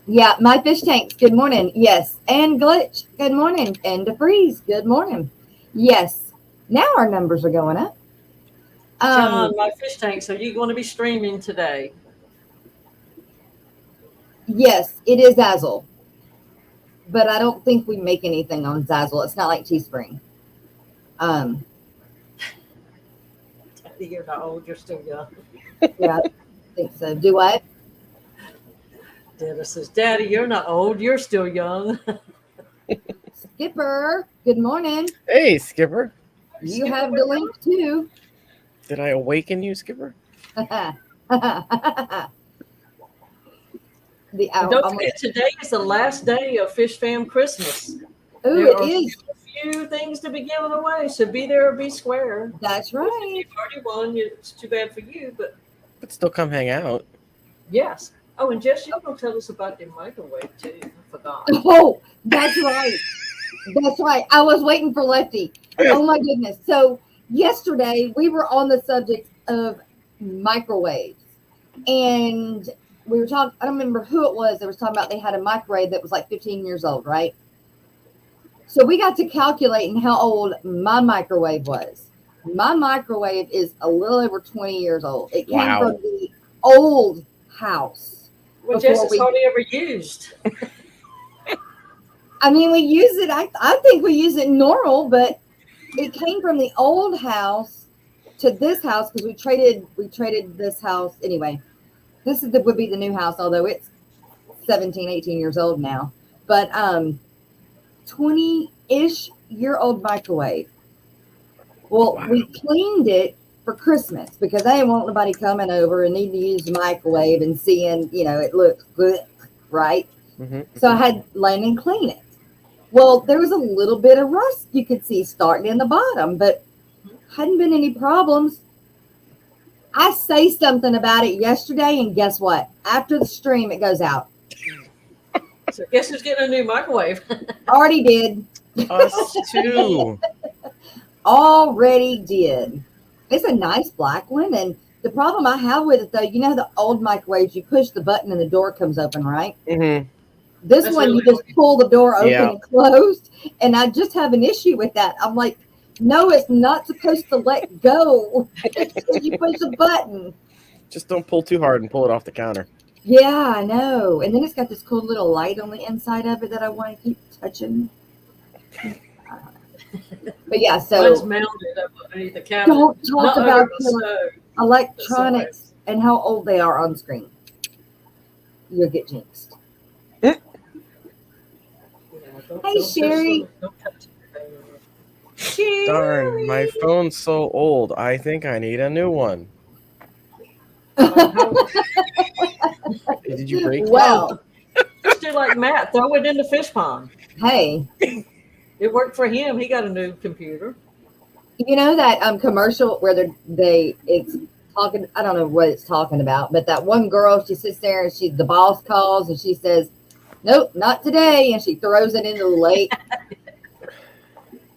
Yeah, my fish tanks. Good morning. Yes, and Glitch. Good morning. And DeFreeze. Good morning. Yes. Now our numbers are going up. John, my fish tanks, are you going to be streaming today? Yes, it is Zazzle, but I don't think we make anything on Zazzle. It's not like Teespring. You're not old, you're still young. Yeah, I think so. Do what? Dennis says, Daddy, you're not old, you're still young. Skipper. Good morning. Hey, Skipper. You Skipper have went the link too. Did I awaken you, Skipper? And don't forget, today is the last day of Fish Fam Christmas. Oh, There it are is. a few things to be given away, so be there or be square. That's If right. you've already won, it's too bad for you, but But still come hang out. yes. Oh, and Jess, you're going to tell us about your microwave, too. I forgot. Oh, that's right. That's right. I was waiting for Lefty. Oh my goodness. So yesterday we were on the subject of microwaves, and we were talking. I don't remember who it was that was talking about they had a microwave that was like 15 years old, right? So we got to calculating how old my microwave was. My microwave is a little over 20 years old. It came Wow. from the old house. Well, Before Jess, it's we- hardly ever used. I mean, we use it. I think we use it normal, but it came from the old house to this house because we traded this house anyway. This would be the new house, although it's 17, 18 years old now. But 20-ish year old microwave. Well, Wow. we cleaned it for Christmas because I didn't want nobody coming over and needing to use the microwave and seeing, it looks good, right? Mm-hmm. So I had Landon clean it. Well, there was a little bit of rust you could see starting in the bottom, but hadn't been any problems. I say something about it yesterday, and guess what? After the stream, it goes out. So guess who's getting a new microwave? Already did. Us too. Already did. It's a nice black one, and the problem I have with it, though, the old microwaves, you push the button and the door comes open, right? Mm-hmm. This That's one, really you just pull the door open Yeah. and closed, and I just have an issue with that. I'm like, no, it's not supposed to let go until you push a button. Just don't pull too hard and pull it off the counter. Yeah, I know. And then it's got this cool little light on the inside of it that I want to keep touching. But yeah, Mine's so mounted up underneath the cabinet. don't talk Not about under the stove. electronics and how old they are on screen. You'll get jinxed. Yeah, Hey, Sherry. Don't touch it. Darn, my phone's so old. I think I need a new one. Did you break it? Well, Just do like Matt. Throw it in the fish pond. hey, It worked for him. He got a new computer. you know that commercial where it's talking, I don't know what it's talking about, but that one girl, she sits there and the boss calls and she says, nope, not today, and she throws it into the lake.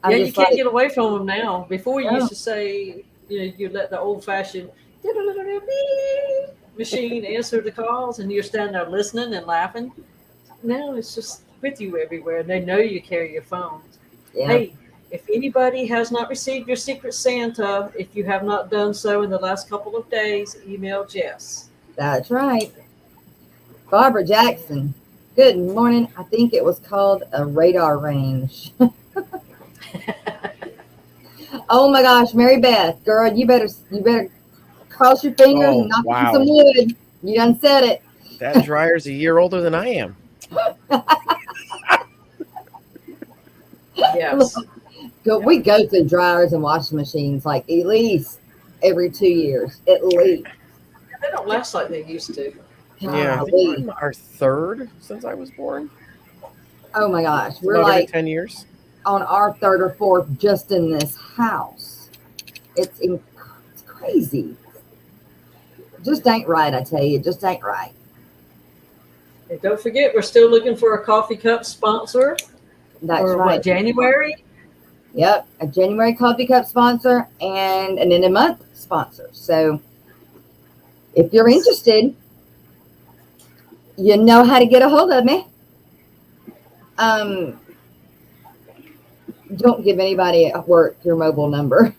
I'm Yeah, you just can't like, get away from them now. Before you No. used to say, you let the old fashioned machine answer the calls and you're standing there listening and laughing. Now it's just with you everywhere. They know you carry your phones. yeah, Hey, if anybody has not received your Secret Santa, if you have not done so in the last couple of days, email Jess. that's right. Barbara Jackson, good morning. I think it was called a radar range. Oh my gosh, Mary Beth, girl, you better cross your fingers Oh, and knock wow. on some wood. You done said it. That dryer's a year older than I am. Yes. We go through dryers and washing machines like at least every 2 years, at least. They don't last like they used to. Yeah, I think we're in our third since I was born. Oh my gosh, It's we're about every like 10 years. on our third or fourth just in this house. It's crazy. Just ain't right, I tell you. It just ain't right. And don't forget, we're still looking for a coffee cup sponsor. That's for right. What, January? Yep, a January coffee cup sponsor and an end of month sponsor. So if you're interested, you know how to get a hold of me. Don't give anybody at work your mobile number.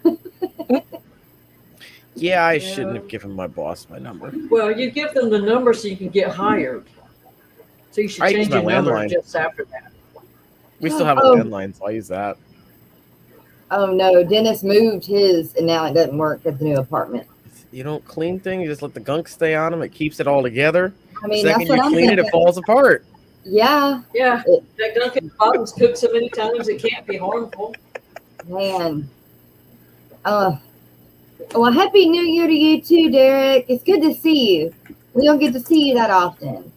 Yeah, I shouldn't have given my boss my number. Well, you give them the number so you can get hired. So you should I change use my your number landline. just after that. We still have a Oh. landline, so I use that. Oh no, Dennis moved his and now it doesn't work at the new apartment. You don't clean things, you just let the gunk stay on them. It keeps it all together. I mean, Second that's what you I'm clean thinking. it falls apart. Yeah, Yeah, that Dunkin' bottle's cooked so many times it can't be harmful. man. Well, happy New Year to you too, Derek. It's good to see you. We don't get to see you that often.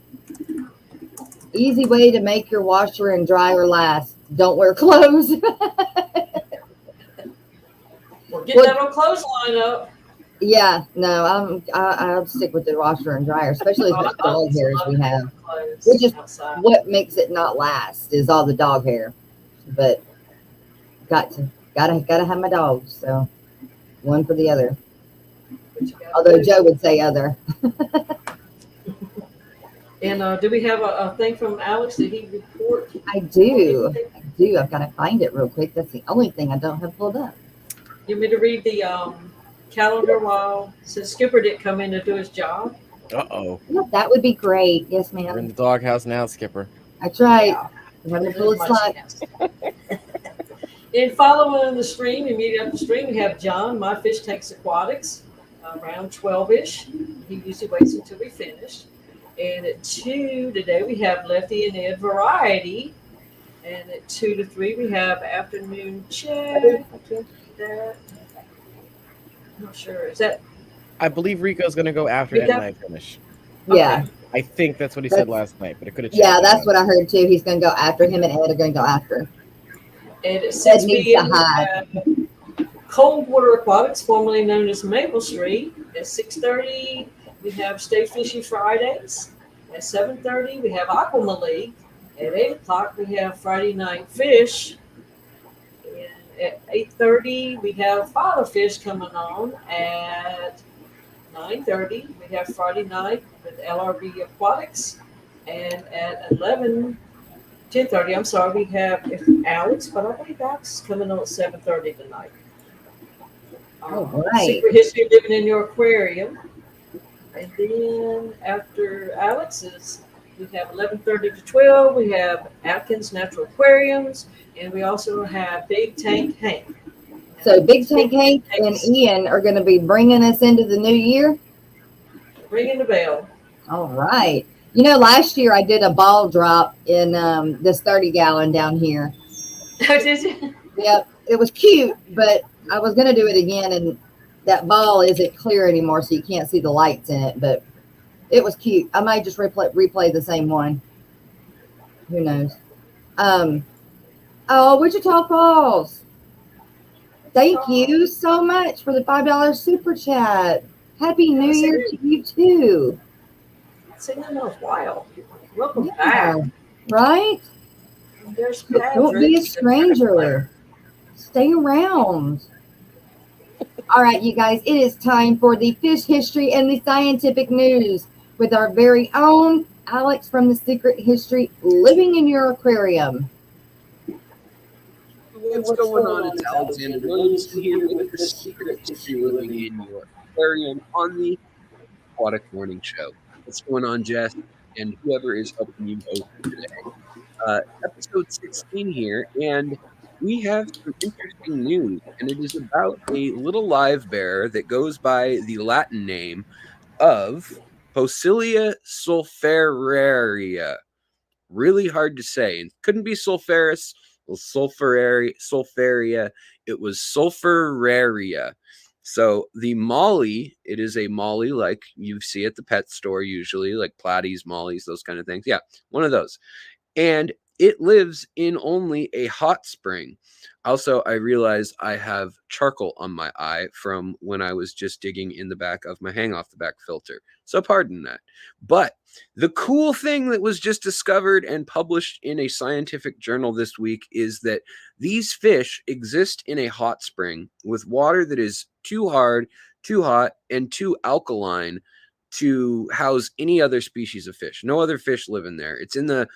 Easy way to make your washer and dryer last. Don't wear clothes. Well, get that old clothesline up. Yeah, no, I'll stick with the washer and dryer, especially as much dog hair as we have. Which is what makes it not last is all the dog hair. But gotta have my dogs, so one for the other. Although Joe would say other. And do we have a thing from Alex? Did he report? I do. I've got to find it real quick. That's the only thing I don't have pulled up. You want me to read the calendar since Skipper didn't come in to do his job? Uh-oh. Yep, that would be great. Yes, We're in ma'am. the doghouse now, Skipper. That's right. Yeah. We're having to pull it slide. And following the stream, immediately after the stream, we have John, My Fish Takes Aquatics, around 12-ish. He usually waits until we finish. And at 2 today, we have Lefty and Ed Variety. And at 2 to 3, we have Afternoon Chat. That. I'm not sure. Is that? I believe Rico's going to go after Ed and I finish. Yeah. Okay. I think that's what he said last night, but it could have changed. Yeah, that's what I heard too. He's going to go after him, and Ed are going to go after. And at 6 needs p.m., to we hide. have Coldwater Aquatics, formerly known as Maple Street. At 6:30, we have Stay Fishy Fridays. At 7:30, we have Aqua League. At 8 o'clock, we have Friday Night Fish. And at 8:30, we have Father Fish coming on. At 9:30, we have Friday night with LRB Aquatics. And at 10:30, I'm sorry, we have Alex, but I believe Alex is coming on at 7:30 tonight. All right. Secret History of Living in Your Aquarium. And then after Alex's, we have 11:30 to 12. We have Atkins Natural Aquariums, and we also have Big Tank Hank. So Big Tank Hank and Ian are going to be bringing us into the new year. Ringing the bell. All right. You know, last year I did a ball drop in this 30-gallon down here. Did you? Yep, it was cute, but I was going to do it again, and that ball isn't clear anymore, so you can't see the lights in it, but it was cute. I might just replay the same one. Who knows? Oh, Wichita Falls. Thank you so much for the $5 super chat. Happy New Year to you too. Seen that in a while. Welcome Yeah, back. right? There's Don't be a stranger. Stay around. All right, you guys, it is time for the fish history and the scientific news with our very own Alex from the Secret History Living in Your Aquarium. What's going on? It's Alexander Williamson here with the Secret History Living in Your Aquarium on the Aquatic Morning Show. What's going on, Jess, and whoever is helping you host today? Episode 16 here, and we have some interesting news, and it is about a little live bear that goes by the Latin name of Posilia sulphuraria. Really hard to say, and couldn't be sulphurus, well, sulphuria. It was sulphuraria. So the molly, it is a molly like you see at the pet store usually, like platies, mollies, those kind of things. Yeah, one of those. And it lives in only a hot spring. Also, I realize I have charcoal on my eye from when I was just digging in the back of my hang off the back filter. So pardon that. But the cool thing that was just discovered and published in a scientific journal this week is that these fish exist in a hot spring with water that is too hard, too hot, and too alkaline to house any other species of fish. No other fish live in there. It's in the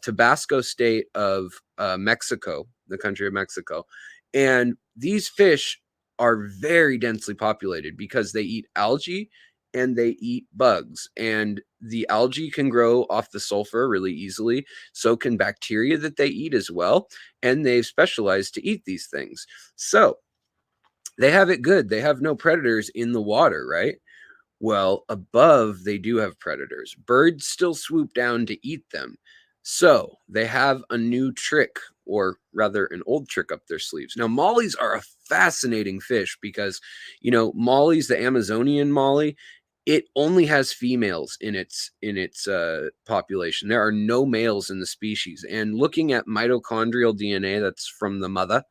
Tabasco state of Mexico, the country of Mexico. And these fish are very densely populated because they eat algae and they eat bugs. And the algae can grow off the sulfur really easily. So can bacteria that they eat as well. And they've specialized to eat these things. So they have it good. They have no predators in the water, right? Well, above, they do have predators. Birds still swoop down to eat them. So they have a new trick, or rather an old trick up their sleeves. Now, mollies are a fascinating fish because, mollies, the Amazonian molly, it only has females in its population. There are no males in the species. And looking at mitochondrial DNA, that's from the mother,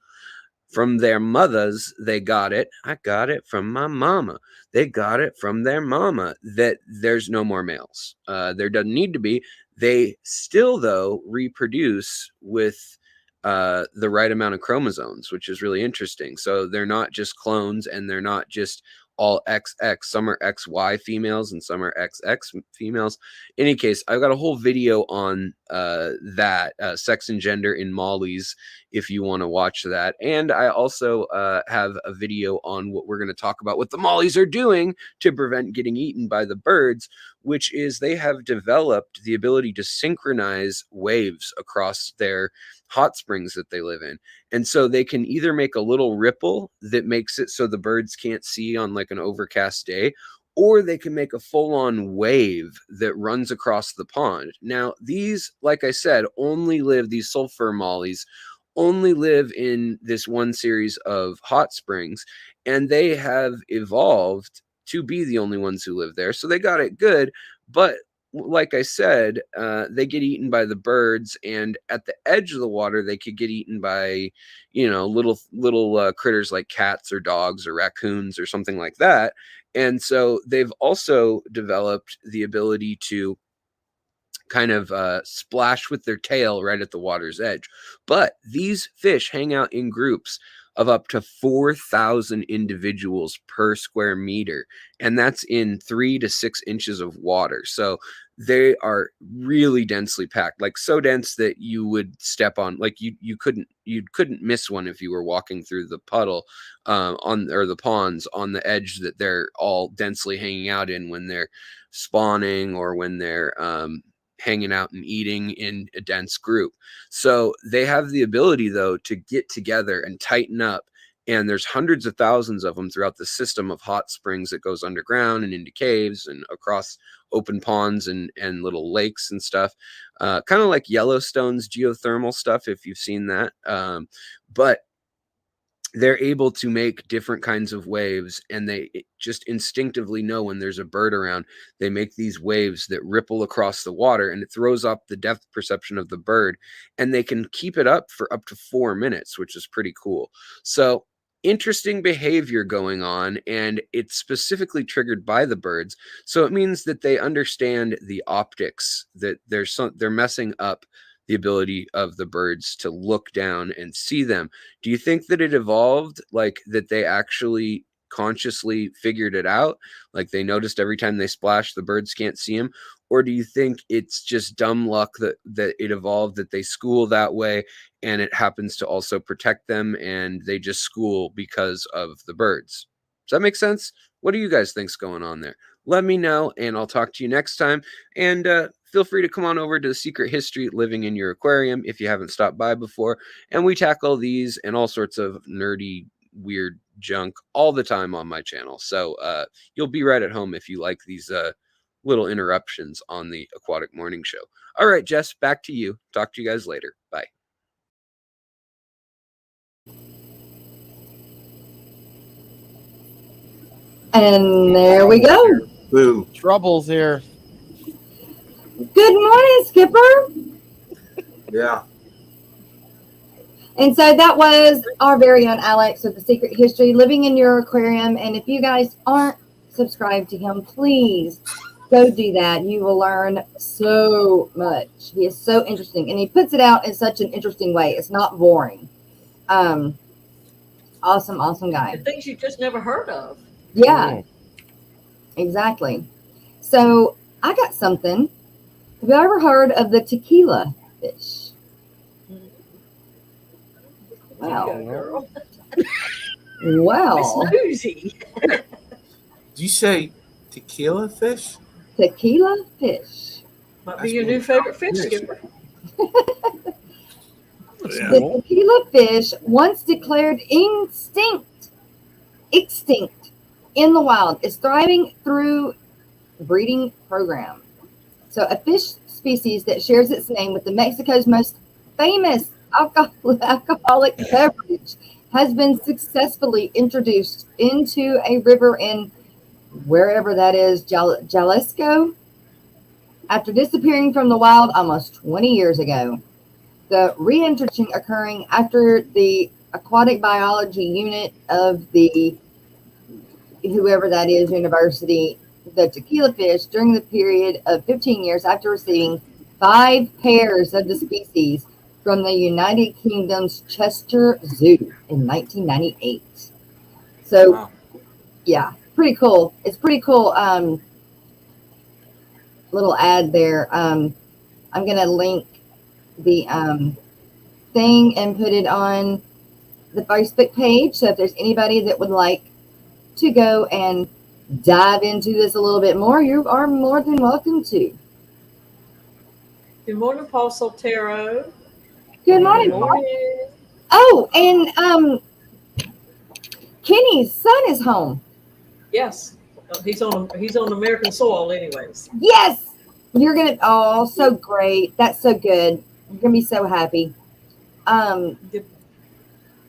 from their mothers, they got it. I got it from my mama. They got it from their mama that there's no more males. There doesn't need to be. They still, though, reproduce with the right amount of chromosomes, which is really interesting. So they're not just clones and they're not just all XX. Some are XY females and some are XX females. In any case, I've got a whole video on that sex and gender in mollies if you want to watch that. And I also have a video on what we're going to talk about, what the mollies are doing to prevent getting eaten by the birds, which is they have developed the ability to synchronize waves across their hot springs that they live in. And so they can either make a little ripple that makes it so the birds can't see on like an overcast day, or they can make a full-on wave that runs across the pond. Now, these, like I said, these sulfur mollies only live in this one series of hot springs, and they have evolved to be the only ones who live there. So they got it good, but like I said, they get eaten by the birds, and at the edge of the water, they could get eaten by, little critters like cats or dogs or raccoons or something like that. And so they've also developed the ability to kind of splash with their tail right at the water's edge. But these fish hang out in groups of up to 4,000 individuals per square meter, and that's in 3 to 6 inches of water. So they are really densely packed, like so dense that you would step on, like you couldn't miss one if you were walking through the puddle or the ponds on the edge that they're all densely hanging out in when they're spawning or when they're hanging out and eating in a dense group. So they have the ability, though, to get together and tighten up. And there's hundreds of thousands of them throughout the system of hot springs that goes underground and into caves and across open ponds and little lakes and stuff. Kind of like Yellowstone's geothermal stuff, if you've seen that. But they're able to make different kinds of waves, and they just instinctively know when there's a bird around. They make these waves that ripple across the water, and it throws up the depth perception of the bird, and they can keep it up for up to 4 minutes, which is pretty cool. So interesting behavior going on, and it's specifically triggered by the birds. So it means that they understand the optics, that they're messing up the ability of the birds to look down and see them. Do you think that it evolved like that they actually consciously figured it out? Like they noticed every time they splash, the birds can't see them? Or do you think it's just dumb luck that it evolved, that they school that way and it happens to also protect them and they just school because of the birds? Does that make sense? What do you guys think's going on there? Let me know, and I'll talk to you next time. And feel free to come on over to the Secret History Living in Your Aquarium if you haven't stopped by before. And we tackle these and all sorts of nerdy, weird junk all the time on my channel. So you'll be right at home if you like these little interruptions on the Aquatic Morning Show. All right, Jess, back to you. Talk to you guys later. Bye. And there we go. Boo. Trouble's here. Good morning, Skipper. Yeah. And so that was our very own Alex with the Secret History Living in Your Aquarium. And if you guys aren't subscribed to him, please go do that. You will learn so much. He is so interesting, and he puts it out in such an interesting way. It's not boring. Awesome guy. The things you just never heard of. Yeah, exactly. So I got something. Have you ever heard of the tequila fish? Wow. Yeah, girl. Wow. It's nosy. Did you say tequila fish? Tequila fish. Might be your new favorite fish, Skipper. The tequila fish, once declared extinct in the wild, is thriving through breeding program. So a fish species that shares its name with the Mexico's most famous alcoholic beverage has been successfully introduced into a river in wherever that is, Jalisco, after disappearing from the wild almost 20 years ago. The reintroduction occurring after the aquatic biology unit of the whoever that is university, the tequila fish, during the period of 15 years after receiving 5 pairs of the species from the United Kingdom's Chester Zoo in 1998. So, Wow. yeah, pretty cool. It's pretty cool. Little ad there. I'm gonna link the thing and put it on the Facebook page. So if there's anybody that would like to go and dive into this a little bit more, you are more than welcome to. Good morning, Paul Soltero. Good morning. Good morning. Oh, and Kenny's son is home. Yes, he's on American soil, anyways. Yes, you're gonna. Oh, so great. That's so good. You're gonna be so happy.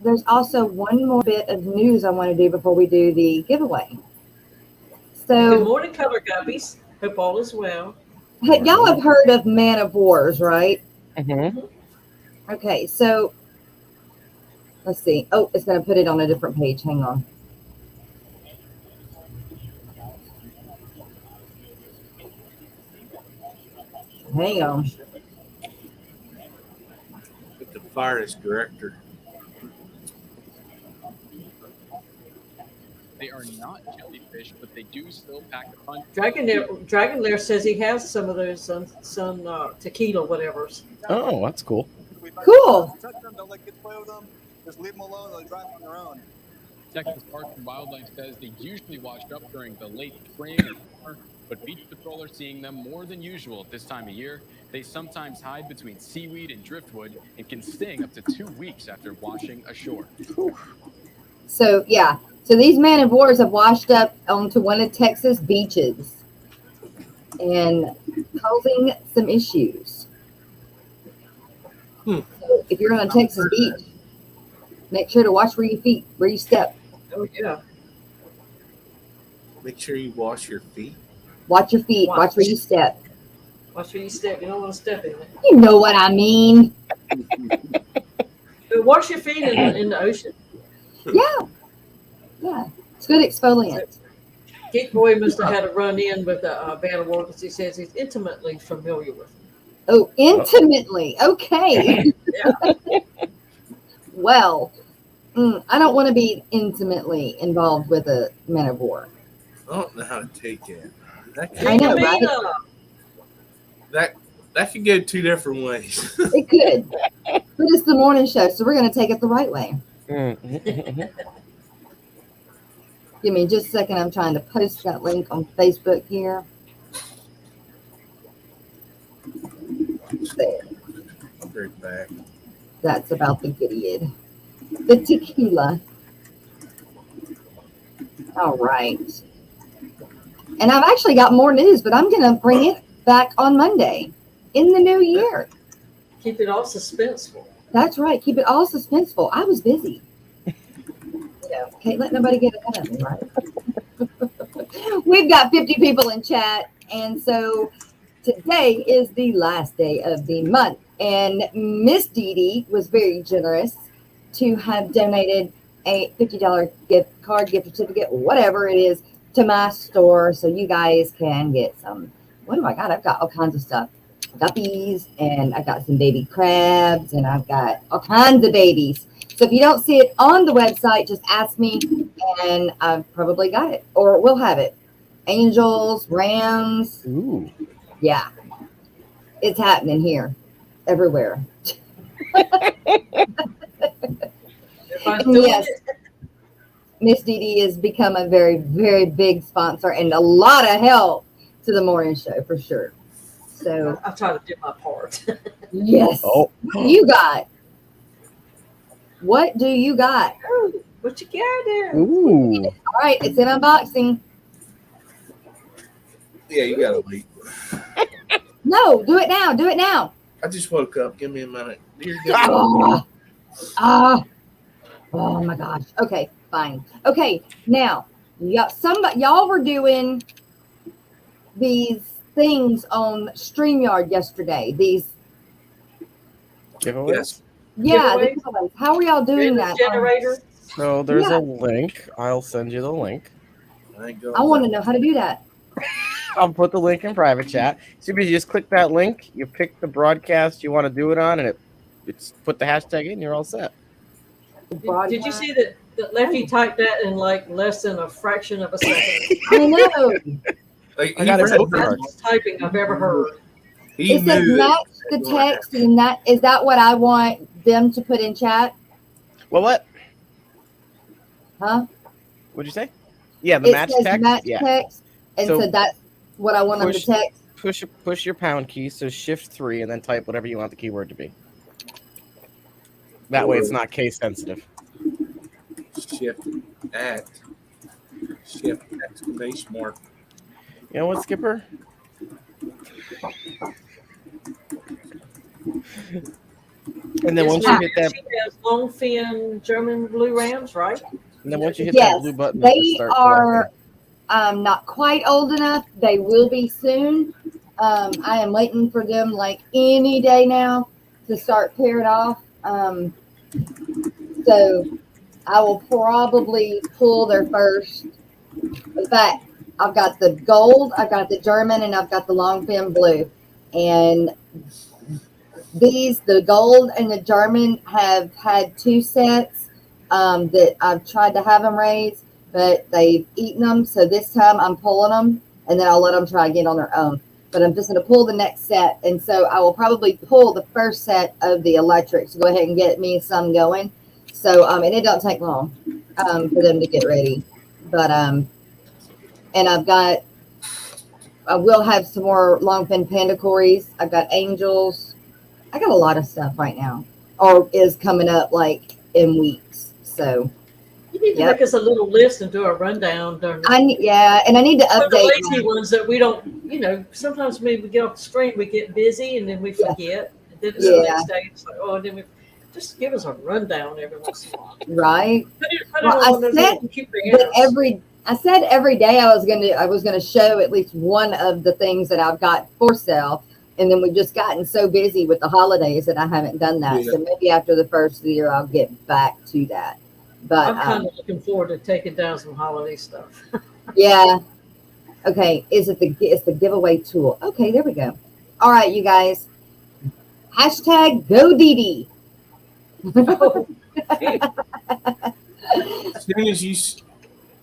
There's also one more bit of news I want to do before we do the giveaway. Good So, morning, Color Guppies. Hope all is well. y'all have heard of Man of Wars, right? Mm-hmm. Okay, so let's see. Oh, it's going to put it on a different page. Hang on. Hang on. With the finest director. They are not jellyfish, but they do still pack a punch. Dragon Lair says he has some of those some tequila whatevers. Oh, that's cool. Cool. Touch them, don't let kids play with them. Just leave them alone, they'll drive on their own. Texas Parks and Wildlife says they usually wash up during the late spring and summer, but beach patrol are seeing them more than usual at this time of year. They sometimes hide between seaweed and driftwood and can sting up to 2 weeks after washing ashore. So, yeah. So these Man of Wars have washed up onto one of Texas beaches and causing some issues. So if you're on a Texas beach, make sure to watch where you step. Oh yeah. Make sure you wash your feet. Watch your feet. Watch where you step. Watch where you step. You don't want to step in it. You know what I mean. But wash your feet in the ocean. Yeah. Yeah. It's good exfoliant. Geek Boy must have had a run in with the Man of War because he says he's intimately familiar with him. Oh, intimately. Okay. Well, I don't want to be intimately involved with a Man of War. I don't know how to take it. I know, right? That could go 2 different ways. It could. But it's the morning show, so we're going to take it the right way. Give me just a second. I'm trying to post that link on Facebook here. back. That's about the Gideon. The tequila. All right. And I've actually got more news, but I'm going to bring it back on Monday in the new year. Keep it all suspenseful. That's right. Keep it all suspenseful. I was busy. Can't let nobody get ahead of me, right? We've got 50 people in chat. And so today is the last day of the month. And Miss Dee Dee was very generous to have donated a $50 gift certificate, whatever it is, to my store so you guys can get some. What do I got? I've got all kinds of stuff. Guppies, and I've got some baby crabs, and I've got all kinds of babies. So if you don't see it on the website, just ask me, and I've probably got it, or we'll have it. Angels, rams. Ooh. Yeah. It's happening here, everywhere. Yes. Miss Dee Dee has become a very, very big sponsor and a lot of help to the morning show for sure. So I'll try to do my part. Yes. Oh. What do you got? What do you got? What you got there? Ooh. All right, it's in unboxing. Yeah, you gotta wait. No, do it now. Do it now. I just woke up. Give me a minute. Oh my gosh. Okay, fine. Okay, now y'all were doing these things on StreamYard yesterday. These Giveaways? Yes. yeah, Giveaways? the giveaways. How are y'all doing that? Generator. So there's Yeah. a link. I'll send you the link. I want to know how to do that. I'll put the link in private chat. So you just click that link, you pick the broadcast you want to do it on, and it's put the hashtag in, you're all set. Did you see that Lefty typed that in like less than a fraction of a second? I know. Like, I got it read both that. parts. Typing I've ever heard. He It says knew match that. the text, and that is that what I want them to put in chat? Well, what? Huh? What'd you say? Yeah, the It match says text. match Yeah. text, and so that's what I want them to text. Push your pound key, so shift 3, and then type whatever you want the keyword to be. That way, it's not case sensitive. Shift exclamation mark. You know what, Skipper? And then once you hit that, She has long fin German blue rams, right? and then once you hit Yes, that blue button, they start are not quite old enough. They will be soon. I am waiting for them like any day now to start pairing off. So I will probably pull their first. In fact, I've got the gold, I've got the German, and I've got the long fin blue. And the gold and the German have had 2 sets that I've tried to have them raise, but they've eaten them. So this time I'm pulling them, and then I'll let them try again on their own. But I'm just going to pull the next set. And so I will probably pull the first set of the electrics to go ahead and get me some going. So, and it don't take long for them to get ready. But, and I will have some more longfin panda cories. I've got angels. I got a lot of stuff right now, or is coming up like in weeks. So You need to make us a little list and do a rundown. and I need to Some of the update lazy ones that we don't, sometimes when we get off the screen, we get busy and then we forget. And then it's the next day, it's like, oh, and then we just give us a rundown every once in a while. right. Put it Well, on those little computer apps. I said every day I was gonna show at least one of the things that I've got for sale, and then we've just gotten so busy with the holidays that I haven't done that. Yeah. So maybe after the first of the year I'll get back to that. But I'm kind of looking forward to taking down some holiday stuff. yeah. Okay, it's the giveaway tool. Okay, there we go. All right, you guys. Hashtag go Dee Dee. As soon as you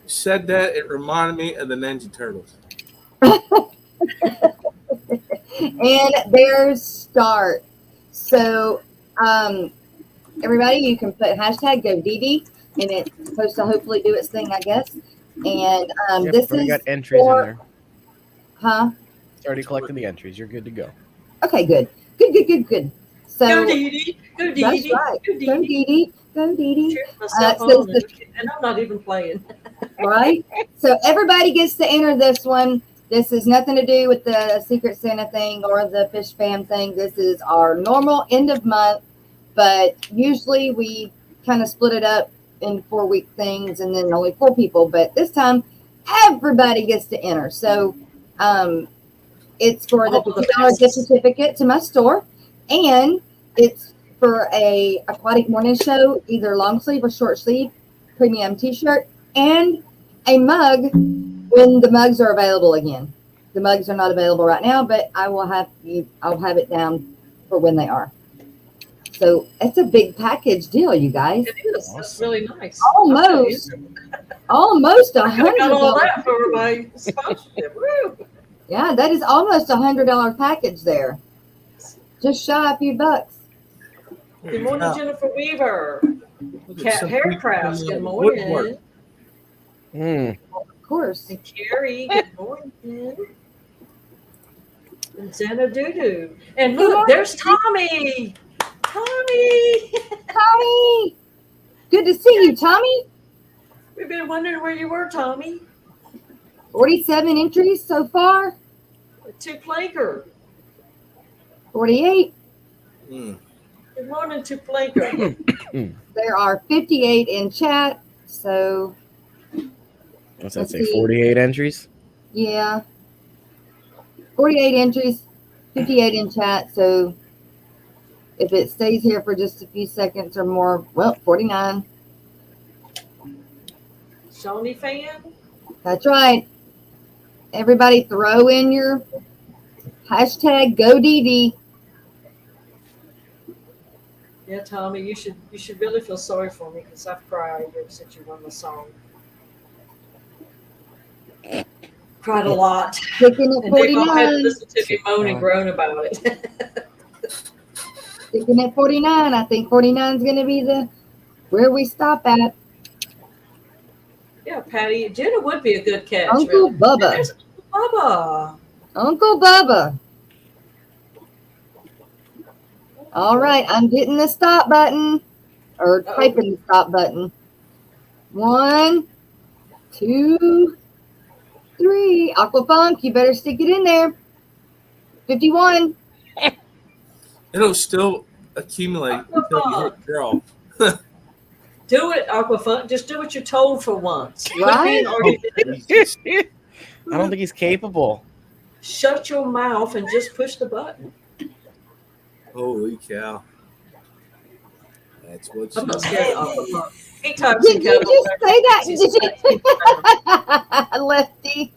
said that, it reminded me of the Ninja Turtles. And there's start. So everybody, you can put hashtag go Dee Dee, and it's supposed to hopefully do its thing, I guess. And this is got entries in there. Huh? It's already collected the entries. You're good to go. Okay, good. Good. So Go Dee Dee. Go Dee that's Dee. right. Go Dee Go Dee. Dee Dee. Go Dee Dee. Cheering myself says on, and I'm not even playing. Right? So everybody gets to enter this one. This is nothing to do with the Secret Santa thing or the Fish Fam thing. This is our normal end of month, but usually we kind of split it up in 4-week things and then only 4 people. But this time, everybody gets to enter. So it's for the $50 gift certificate to my store, and it's for a Aquatic morning show, either long sleeve or short sleeve, premium t-shirt, and a mug when the mugs are available again. The mugs are not available right now, but I'll have it down for when they are. So it's a big package deal, you guys. It is. That's really nice. Almost I got all $100. that for my sponsorship. Woo! Yeah, that is almost $100 package there. Just shy a few bucks. Good morning, Jennifer Weaver. Cat some Haircrafts. people Good woodwork. morning. Of course. And Carrie. Good morning. And Xana Doodoo. And look, there's Tommy. Tommy. Tommy. Good to see you, Tommy. We've been wondering where you were, Tommy. 47 entries so far. To Planker. 48. Good morning to Planker. There are 58 in chat. So What's that let's say? see. 48 entries? Yeah. 48 entries, 58 in chat. So if it stays here for just a few seconds or more, well, 49. Shawnee fan. That's right. Everybody throw in your hashtag GoDD. Yeah, Tommy, you should really feel sorry for me because I've cried ever since you won the song. Cried a lot. Sticking at And they've all had to 49. listen to me moan and groan about it. Sticking at 49. I think 49 is going to be where we stop at. Yeah, Patty, Jenna would be a good catch. Uncle really. Bubba. And there's Uncle Bubba. Uncle Bubba. All right, I'm getting the stop button or typing the stop button. 1, 2, 3. Aquafunk, you better stick it in there. 51. It'll still accumulate until you hit draw. Do it, Aquafunk. Just do what you're told for once. Right? I don't think he's capable. Shut your mouth and just push the button. Holy cow. That's what I'm not she scared of Aquafunk. He types in Did you capital just say that? letters. Did you? Lefty.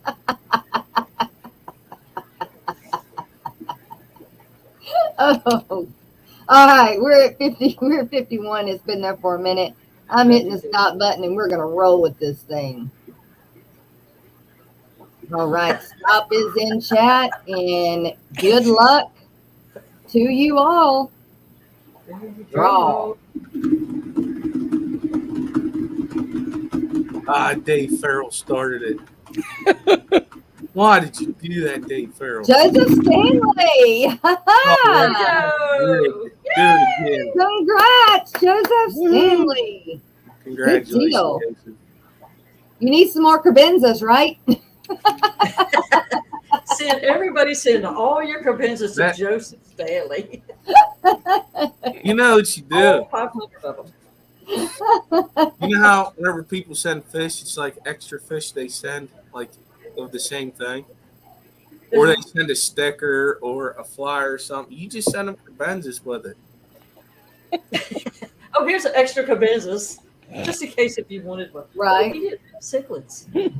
Oh. All right, we're at 50. We're at 51. It's been there for a minute. I'm hitting the stop button, and we're gonna roll with this thing. All right, stop is in chat, and good luck to you all. Draw. Dave Farrell started it. Why did you do that, Dave Farrell? Joseph Stanley. Do it again. Congrats, Joseph Stanley. Good deal. Congratulations. You need some more carbenzas, right? Send all your carbenzas to Joseph Stanley. You know what you do. All 500 of them. You know how whenever people send fish, it's like extra fish they send, like of the same thing, or they send a sticker or a flyer or something. You just send them carbenzas with it. Oh, here's an extra carbenzas, just in case if you wanted one. Right. Oh, you didn't have cichlids. What you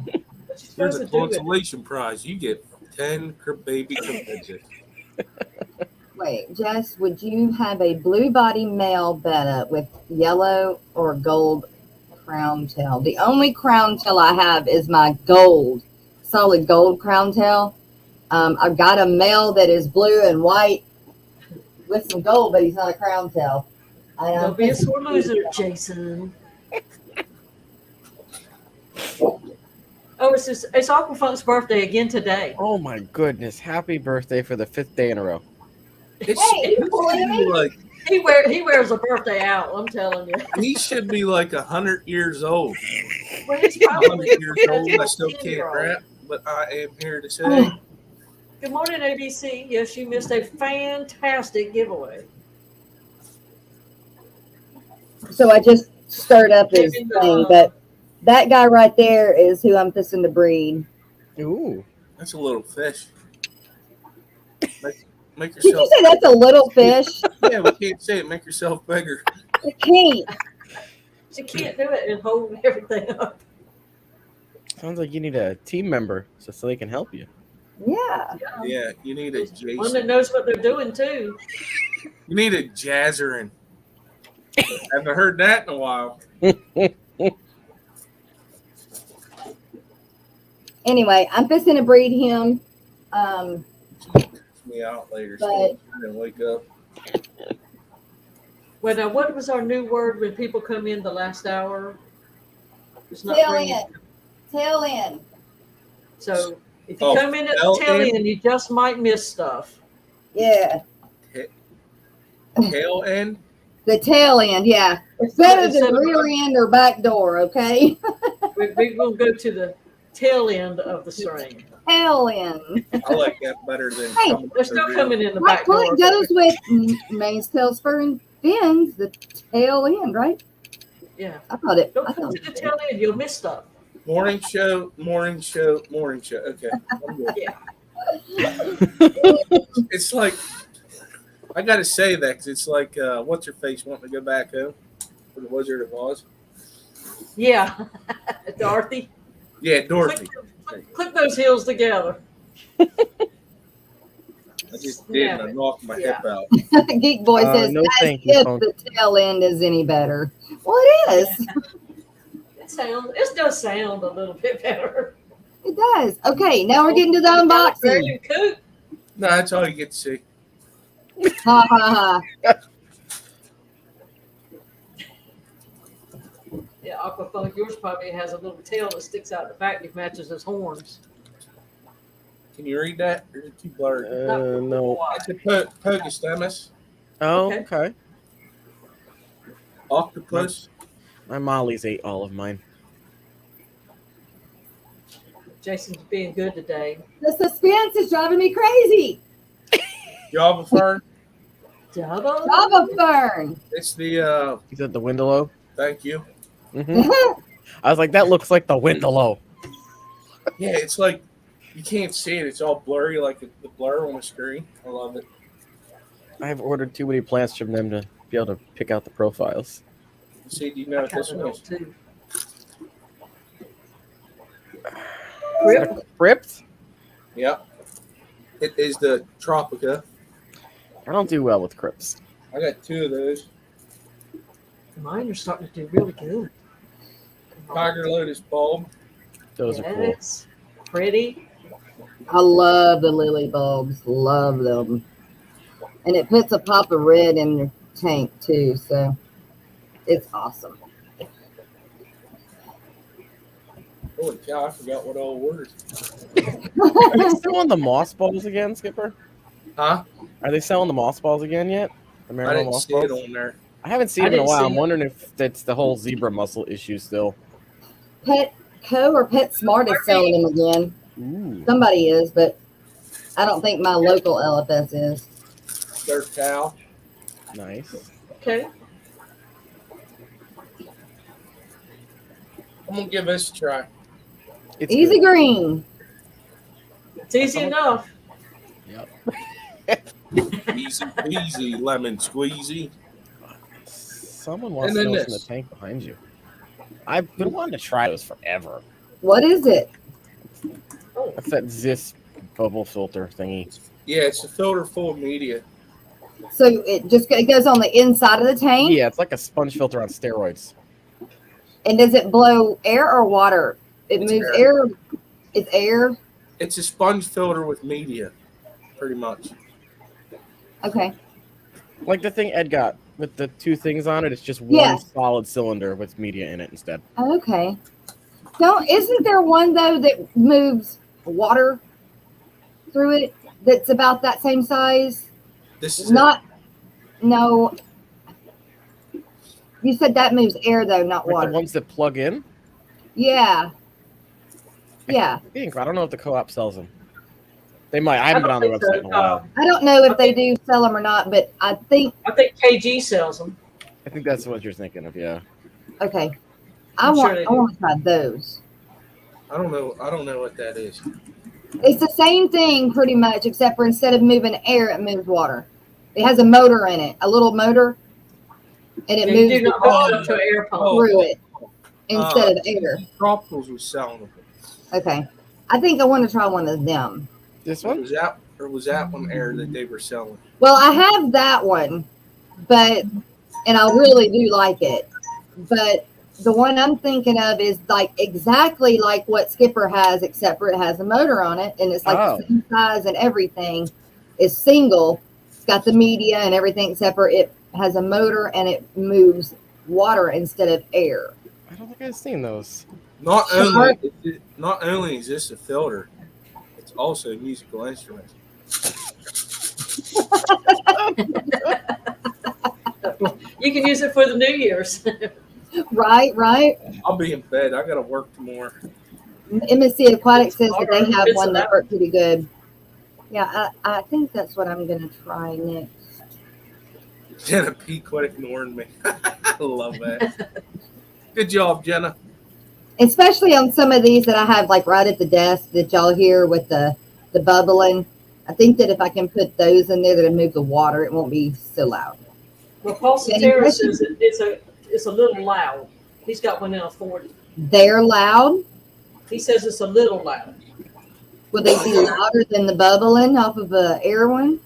Here's supposed a to do with it? consolation prize. You get 10 baby carbenzas. Wait, Jess, would you have a blue body male betta with yellow or gold crown tail? The only crown tail I have is my solid gold crown tail. I've got a male that is blue and white with some gold, but he's not a crown tail. Don't be a sore loser, Jason. Oh, it's Aquafunk's birthday again today. Oh my goodness. Happy birthday for the 5th day in a row. It's Hey, like He wears a birthday out. I'm telling you. He should be like 100 years old. Well, he's I'm probably 100 years old. I still 10 can't year old. rap, but I am here to say. Good morning, ABC. Yes, you missed a fantastic giveaway. So I just stirred up his Maybe, thing, but that guy right there is who I'm fixing to breed. Ooh. That's a little fish. Make Did you yourself. say that's a little fish? Yeah, we can't say it. Make yourself bigger. I can't. She can't do it and hold everything up. Sounds like you need a team member so they can help you. Yeah. Yeah, you need a One that Jason. knows what they're doing too. You need a Jazzerin. Haven't heard that in a while. Anyway, I'm fixing to breed him. Me out later. But- So I didn't wake up. Well, now, what was our new word when people come in the last hour? It's not Tail ringing. end. Tail end. So if you Oh, come in at tail the tail end? end, you just might miss stuff. Yeah. Tail end. The tail end, yeah. It's better Instead than of- rear end or back door, okay? We're going to go to the tail end of the string. Tail end. I like that better than. Hey, coming They're to still the coming in the Right, back well, door. it goes with mains, tails, spur, and fins. The tail end, right? Yeah. I thought it. Don't I come thought to the it. tail end. You'll miss stuff. Morning show, morning show, morning show. Okay. I'm good. Yeah. It's like, I got to say that 'cause it's like, what's your face wanting to go back home for the Wizard of Oz? Yeah. Dorothy. Yeah, Dorothy. Click those heels together. I just did and I Snap it. knocked my Yeah. hip out. Geek Boy says, No, as thank you, if Punk. the tail end is any better. Well, it is. It does sound a little bit better. It does. Okay, now we're getting to the unboxing. Dragon Coop. No, that's all you get to see. Ha ha ha. Yeah, Aquafunk, yours probably has a little tail that sticks out the back that matches his horns. Can you read that? Or is it too blurry? No. It's a Pogostemus, Oh, Okay. okay. octopus. My Mollies ate all of mine. Jason's being good today. The suspense is driving me crazy. Java fern. Double. Lava fern. It's the, Is that the Windalow? thank you. Mm-hmm. I was like, that looks like the Windalow. Yeah, it's like, you can't see it. It's all blurry, like the blur on the screen. I love it. I've ordered too many plants from them to be able to pick out the profiles. See, do you know what this one is? Too. Is that a crypt? Yep. It is the Tropica. I don't do well with crypts. I got two of those. Mine are starting to do really good. Tiger Lotus bulb. Those are cool. It's pretty. I love the lily bulbs. Love them. And it puts a pop of red in your tank too, so it's awesome. Holy cow, I forgot what all ordered. Are they selling the moss balls again, Skipper? Huh? Are they selling the moss balls again yet? The I Marinol didn't moss see it balls? on there. I haven't seen I it in a didn't while. see I'm it. wondering if that's the whole zebra muscle issue still. Petco or PetSmart is selling them again. Ooh. Somebody is, but I don't think my local LFS is. Dirt cow. Nice. Okay. I'm gonna give this a try. It's Easy good. green. It's easy enough. Yep. Easy peasy, lemon squeezy. Someone wants And to then know what's in the this. tank behind you. I've been wanting to try those forever. What is it? That's that Zis bubble filter thingy. Yeah, it's a filter full of media. So it goes on the inside of the tank? Yeah, it's like a sponge filter on steroids. And does it blow air or water? It It's moves air. air. It's air. It's a sponge filter with media, pretty much. Okay. Like the thing Ed got with the two things on it. It's just one Yes. solid cylinder with media in it instead. Okay. Isn't there one though that moves water through it that's about that same size? This is No, You said that moves air though, not Like water. the ones that plug in. Yeah. Yeah. I don't know if the co-op sells them. They might. I haven't been on the website in a while. I don't know if they do sell them or not, but I think KG sells them. I think that's what you're thinking of. Yeah. okay. I I'm sure want they I want to try those. I don't know what that is. It's the same thing pretty much, except for instead of moving air, it moves water. It has a motor in it, a little motor, and it Yeah, you moves do not the hook it water up to an air pump. through it instead of air. Tropicals was selling them. Okay. I think I want to try one of them. This one? Was that one air that they were selling? Well, I have that one, and I really do like it. But the one I'm thinking of is like exactly like what Skipper has, except for it has a motor on it, and it's like the same size and everything. It's single. It's got the media and everything, except for it has a motor and it moves water instead of air. I don't think I've seen those. Not only is this a filter, it's also a musical instrument. You can use it for the New Year's. Right. I'll be in bed. I got to work tomorrow. MSC Aquatic says that they have one that worked pretty good. Yeah, I think that's what I'm going to try next. Jenna P. quit ignoring me. I love that. Good job, Jenna. Especially on some of these that I have like right at the desk that y'all hear with the bubbling. I think that if I can put those in there that'll move the water, it won't be so loud. Well, Paul Cetera says it's a little loud. He's got one in a 40. They're loud? He says it's a little loud. Will they be louder than the bubbling off of the air one?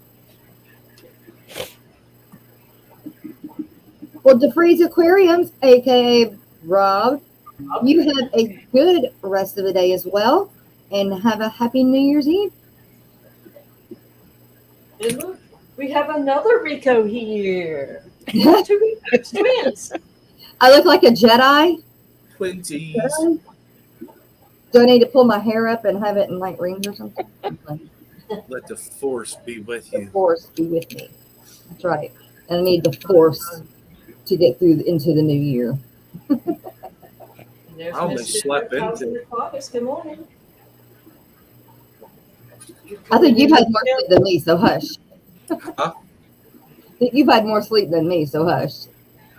Well, DeFreeze Aquariums, aka Rob, you have a good rest of the day as well, and have a happy New Year's Eve. And look, we have another Rico here. Twins. I look like a Jedi. Twinsies. Do I need to pull my hair up and have it in like rings or something? Let the force be with you. The force be with me. That's right. And I need the force to get through into the new year. I only slept into it. Good morning. I think you've had more sleep than me, so hush. Huh? I think you've had more sleep than me, so hush.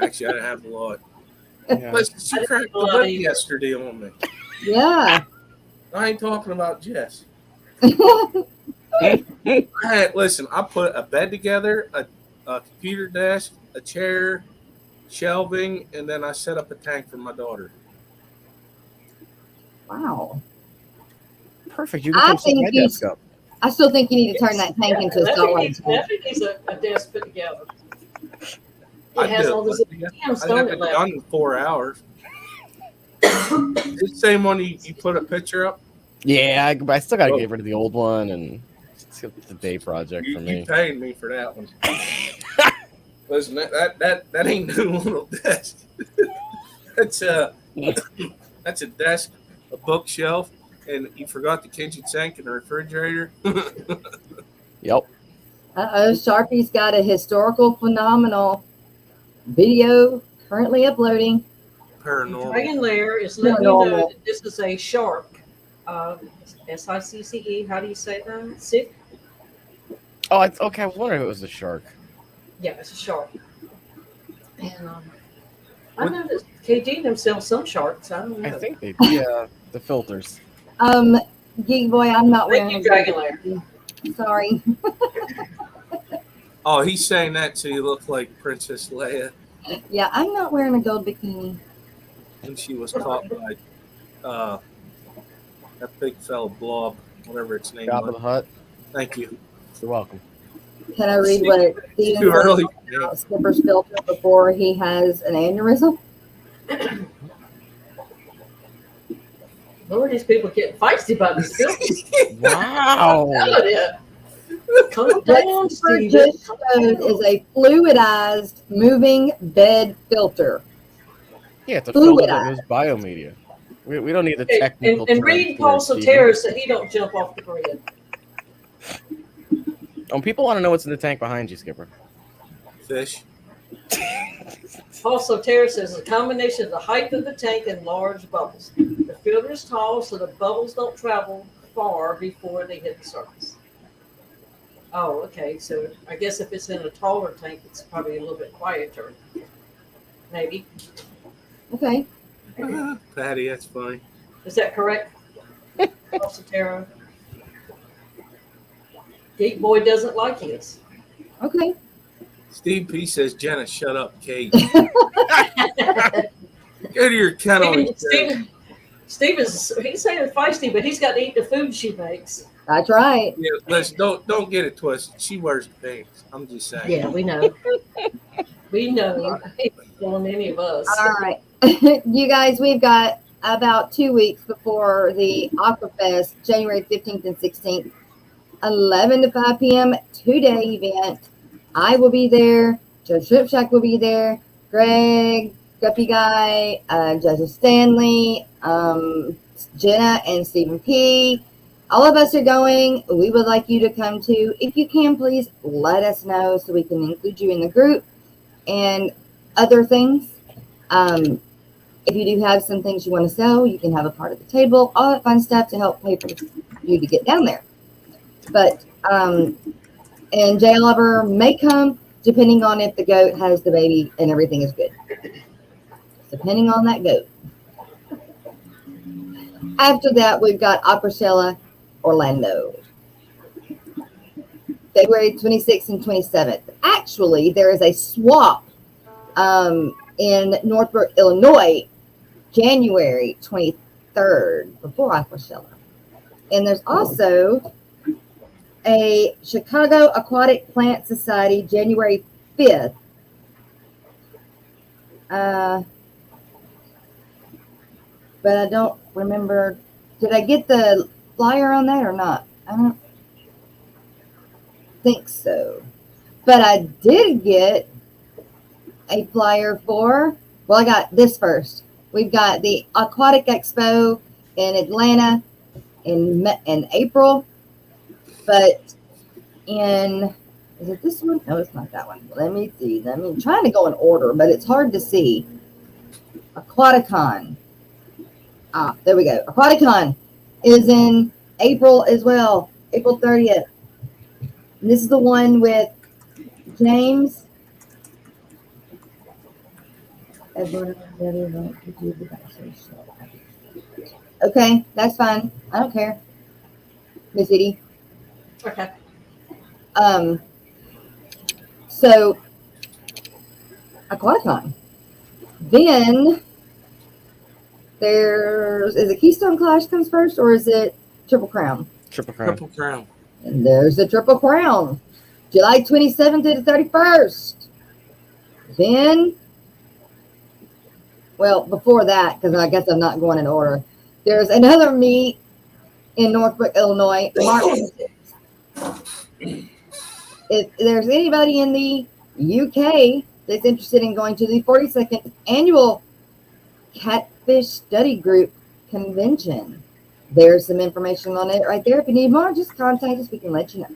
Actually, I didn't have a lot. Yeah. But she cracked the whip yesterday on me. Yeah. I ain't talking about Jess. Listen, I put a bed together, a computer desk, a chair, shelving, and then I set up a tank for my daughter. Wow. Perfect. You can set my desk up. I still think you need to turn that tank into a saltwater tank. That needs a desk put together. I It has do. all this I got it done in 4 hours. The same one you put a picture up? Yeah, I still got to get rid of the old one, and it's a day project for me. You paying me for that one. Listen, that ain't no little desk. That's a desk, a bookshelf, and you forgot the kitchen sink and the refrigerator. Yep. Sharpie's got a historical phenomenal video currently uploading. Paranormal. Dragon Lair is letting you know that this is a shark. SICCE. How do you say that? Sick? Oh, okay. I was wondering if it was a shark. Yeah, it's a shark. And I know that KG themselves some sharks. I don't know. I think they do. Yeah, the filters. Geek Boy, I'm not wearing Thank you, Dragon Lair. Sorry. Oh, he's saying that so you look like Princess Leia. Yeah, I'm not wearing a gold bikini. And she was caught by that big fella blob, whatever its name Job of was. the Hut. Thank you. You're welcome. Can I read what Steven Too early. says about Skipper's filter before he has an aneurysm? Lord, these people getting feisty about this film. Wow. Calm What down, Skipper Steven. just showed is a fluidized moving bed filter. Yeah, it's a filter that moves biomedia. We don't need the technical And term read for Paul it, Steven. Cetera so he don't jump off the grid. People want to know what's in the tank behind you, Skipper. Fish. Also, Tara says a combination of the height of the tank and large bubbles. The filter is tall, so the bubbles don't travel far before they hit the surface. Oh, okay. So I guess if it's in a taller tank, it's probably a little bit quieter. Maybe. Okay. Patty, that's funny. Is that correct? Also, Tara. Geek Boy doesn't like his. Okay. Steve P says, Jenna, shut up, Kate. Go to your kennel. Steven's he's saying feisty, but he's got to eat the food she makes. That's right. Yeah, listen, don't get it twisted. She wears the pants. I'm just saying. Yeah, we know. We know. He's fooling any of us. All right. You guys, we've got about 2 weeks before the Aquafest, January 15th and 16th, 11 to 5 p.m. 2-day event. I will be there. Joe Shrimp Shack will be there. Greg, Guppy Guy, Joseph Stanley, Jenna, and Stephen P. All of us are going. We would like you to come too. If you can, please let us know so we can include you in the group and other things. If you do have some things you want to sell, you can have a part of the table, all that fun stuff to help pay for you to get down there. But, and Jay Oliver may come depending on if the goat has the baby and everything is good. Depending on that goat. After that, we've got Aquashella Orlando. February 26th and 27th. Actually, there is a swap in Northbrook, Illinois, January 23rd, before Aquashella. And there's also a Chicago Aquatic Plant Society, January 5th. But I don't remember. Did I get the flyer on that or not? I don't think so. But I did get a flyer for, well, I got this first. We've got the Aquatic Expo in Atlanta in April. But is it this one? No, it's not that one. Let me see. I'm trying to go in order, but it's hard to see. Aquaticon. There we go. Aquaticon is in April as well, April 30th. And this is the one with James. Okay, that's fine. I don't care. Miss Edie. Okay. So Aquaticon. Then is it Keystone Clash comes first or is it Triple Crown? Triple Crown. Triple Crown. And there's the Triple Crown. July 27th to the 31st. Then, well, before that, because I guess I'm not going in order, there's another meet in Northbrook, Illinois, March 6th. If there's anybody in the UK that's interested in going to the 42nd annual Catfish Study Group Convention, there's some information on it right there. If you need more, just contact us. We can let you know.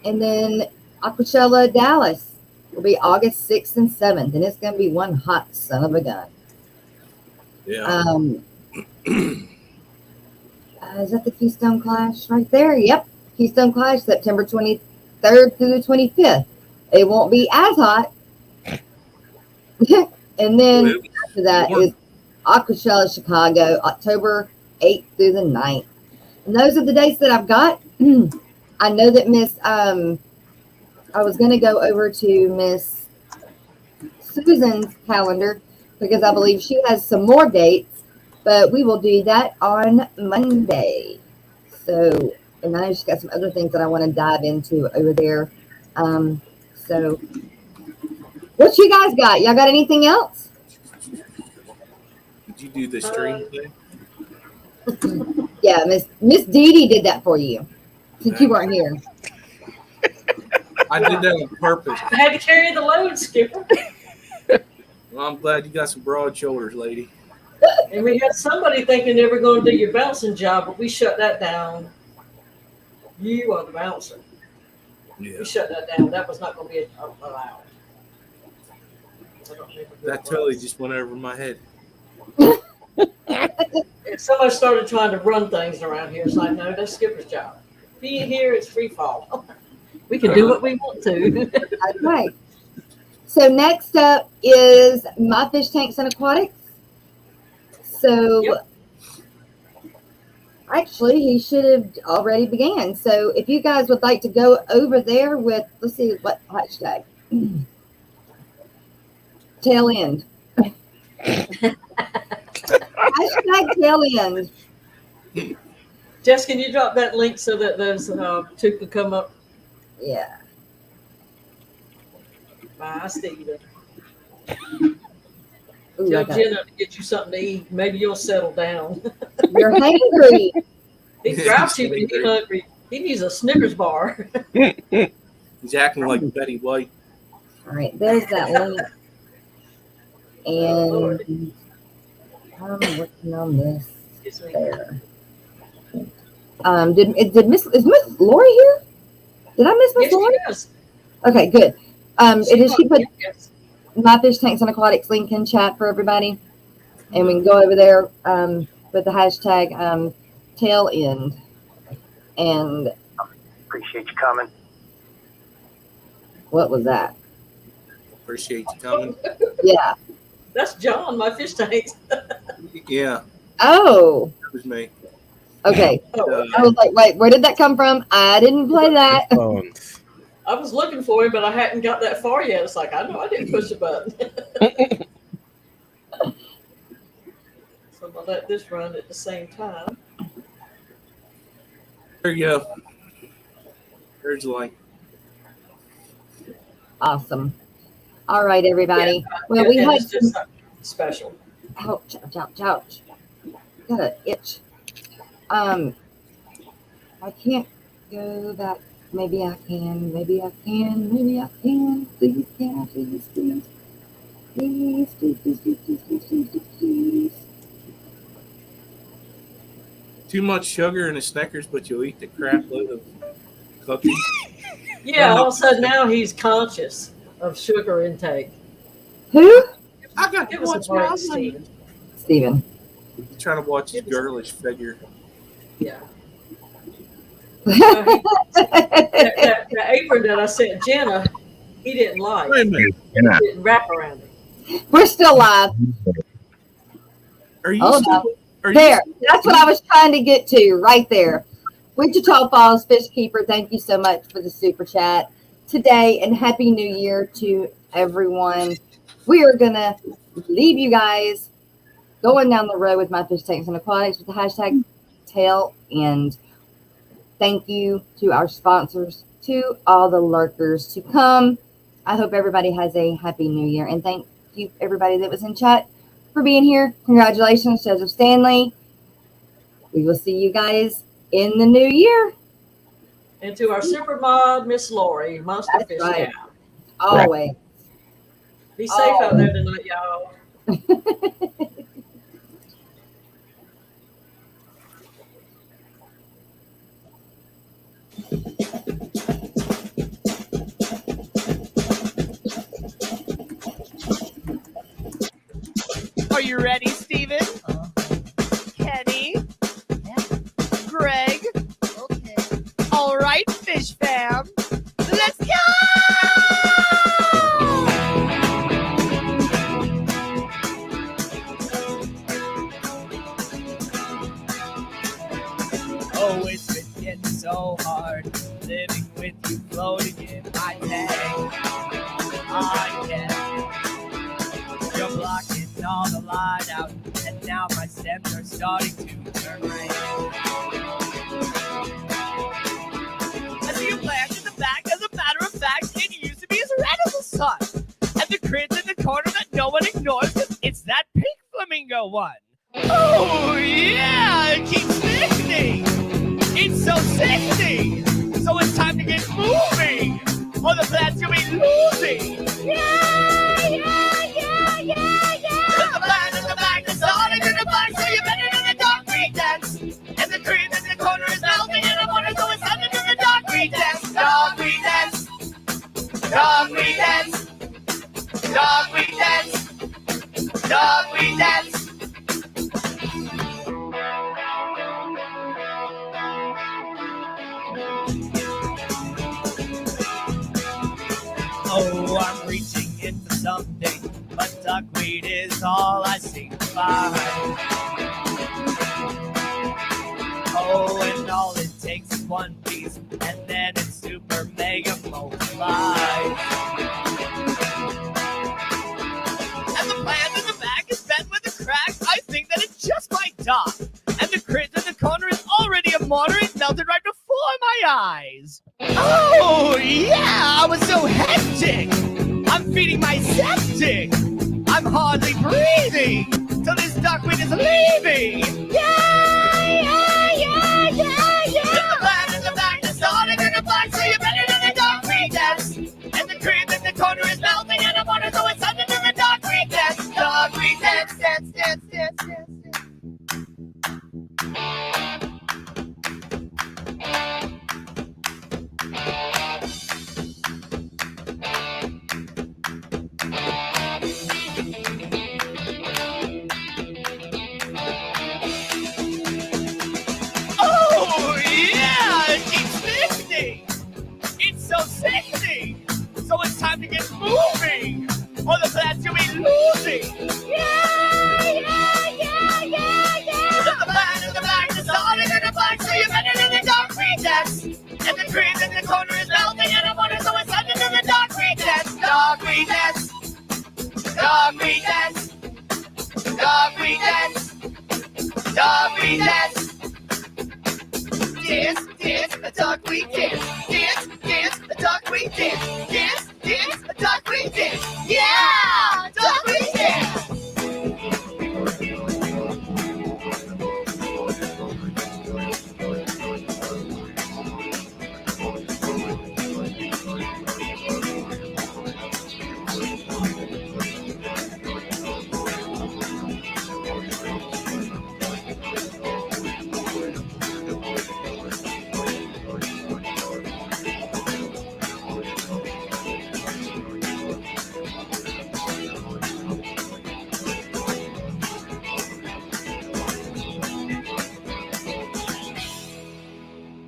And then Aquashella Dallas will be August 6th and 7th, and it's going to be one hot son of a gun. Yeah. Is that the Keystone Clash right there? Yep. Keystone Clash, September 23rd through the 25th. It won't be as hot. And then after that is Aquashella Chicago, October 8th through the 9th. And those are the dates that I've got. I know that I was going to go over to Miss Susan's calendar because I believe she has some more dates, but we will do that on Monday. So, and I know she's got some other things that I want to dive into over there. So, what you guys got? Y'all got anything else? Did you do the stream thing? Yeah, Miss Dee Dee did that for you since you weren't here. I did that on purpose. I had to carry the load, Skipper. Well, I'm glad you got some broad shoulders, lady. And we had somebody thinking they were going to do your bouncing job, but we shut that down. You are the bouncer. Yeah. We shut that down. That was not going to be allowed. That totally just went over my head. If somebody started trying to run things around here, it's like, no, that's Skipper's job. Being here, it's free fall. We can do what we want to. Okay. So next up is My Fish Tanks and Aquatics. So Yep. actually, he should have already began. So if you guys would like to go over there with, let's see what hashtag. Tail end. Hashtag tail end. Jess, can you drop that link so that those two can come up? Yeah. Bye, Steven. Ooh, Tell I got Jenna to get you something to eat. Maybe you'll settle down. You're hangry. He grouchy when he's hungry. He needs a Snickers bar. He's acting like Betty White. All right, there's that link. And I'm working on this there. Is Miss Lori here? Did I miss Miss Yes, Lori? she does. Okay, good. She put Yes. My Fish Tanks and Aquatics link in chat for everybody, and we can go over there with the hashtag tail end. And appreciate you coming. what was that? Appreciate you coming. Yeah. That's John, my fish tanks. Yeah, Oh. that was me. Okay. I was like, wait, where did that come from? I didn't play that. I was looking for him, but I hadn't got that far yet. It's like, I know I didn't push the button. So I'm going to let this run at the same time. There you go. There's the link. Awesome. All right, everybody. Yeah, Well, we and had it's just something special. ouch, ouch, ouch, ouch. Got an itch. I can't go back. Maybe I can. Maybe I can. Maybe I can. Please, can I please, please, please, please, please, please, please, please, please, please. Too much sugar in the Snickers, but you'll eat the crap load of cookies. Yeah, all of a sudden now he's conscious of sugar intake. Who? I got Give to us a watch break, my Steven. Steven. Trying to watch his girlish figure. Yeah. That apron that I sent Jenna, he didn't like. Wait a minute. He didn't wrap around it. We're still live. Are you Oh, still, no. are There. you That's what I was trying to get to right there. Wichita Falls Fish Keeper, thank you so much for the super chat today, and Happy New Year to everyone. We are going to leave you guys going down the road with My Fish Tanks and Aquatics with the hashtag tail end. Thank you to our sponsors, to all the lurkers to come. I hope everybody has a happy new year. And thank you, everybody that was in chat, for being here. Congratulations, Joseph Stanley. We will see you guys in the new year. And to our super mod, Miss Lori, Monster That's Fish right. Gal. Always. Be safe out there tonight, y'all. Are you ready, Steven? Kenny? Greg? Okay. All right, Fish Fam. Let's go! Oh, it's been getting so hard living with you floating in my tank. I can't. You're blocking all the light out, and now my stems are starting to turn gray. I see a plant in the back. As a matter of fact, it used to be as red as the sun. And the cringe in the corner that no one ignores, 'cause it's that pink flamingo one. Oh, yeah, it keeps sickening. It's so sickening. So it's time to get moving, or the plant's gonna be losing. Yeah, yeah, yeah, yeah, yeah. There's a plant in the back that's all into the black, so you better do the dog breed dance. And the cream in the corner is melting, and I wanna go and stand into the dog breed dance. Dog breed dance. Dog breed dance. Dog breed dance. that's all I seem to find. Oh, and all it takes is one piece, and then it's super mega multiplied. And the plant in the back is bent with a crack. I think that it just might die. And the crit in the corner is already a mortar. It melted right before my eyes. Oh, yeah, I was so hectic. I'm feeding my septic. I'm hardly breathing till this duckweed is leaving. And the plant in the back is starting in the black, so you better than the duckweed dance. And the cream in the corner is melting, and I'm wondering so it's under the duckweed dance. Duckweed dance, dance, dance, dance, dance. Oh, yeah, it keeps sickening. It's so sickening. So it's time to get moving, or the plants you'll be losing. And the plant in the back is starting in the black, so you better than the duckweed dance. And the cream in the corner is melting, and I'm wondering so it's under the duckweed dance. Duckweed dance. Duckweed dance. Duckweed dance. Duckweed dance. Dance, dance, a duckweed dance. Dance, dance, a duckweed dance. Dance, dance, a duckweed dance. Yeah!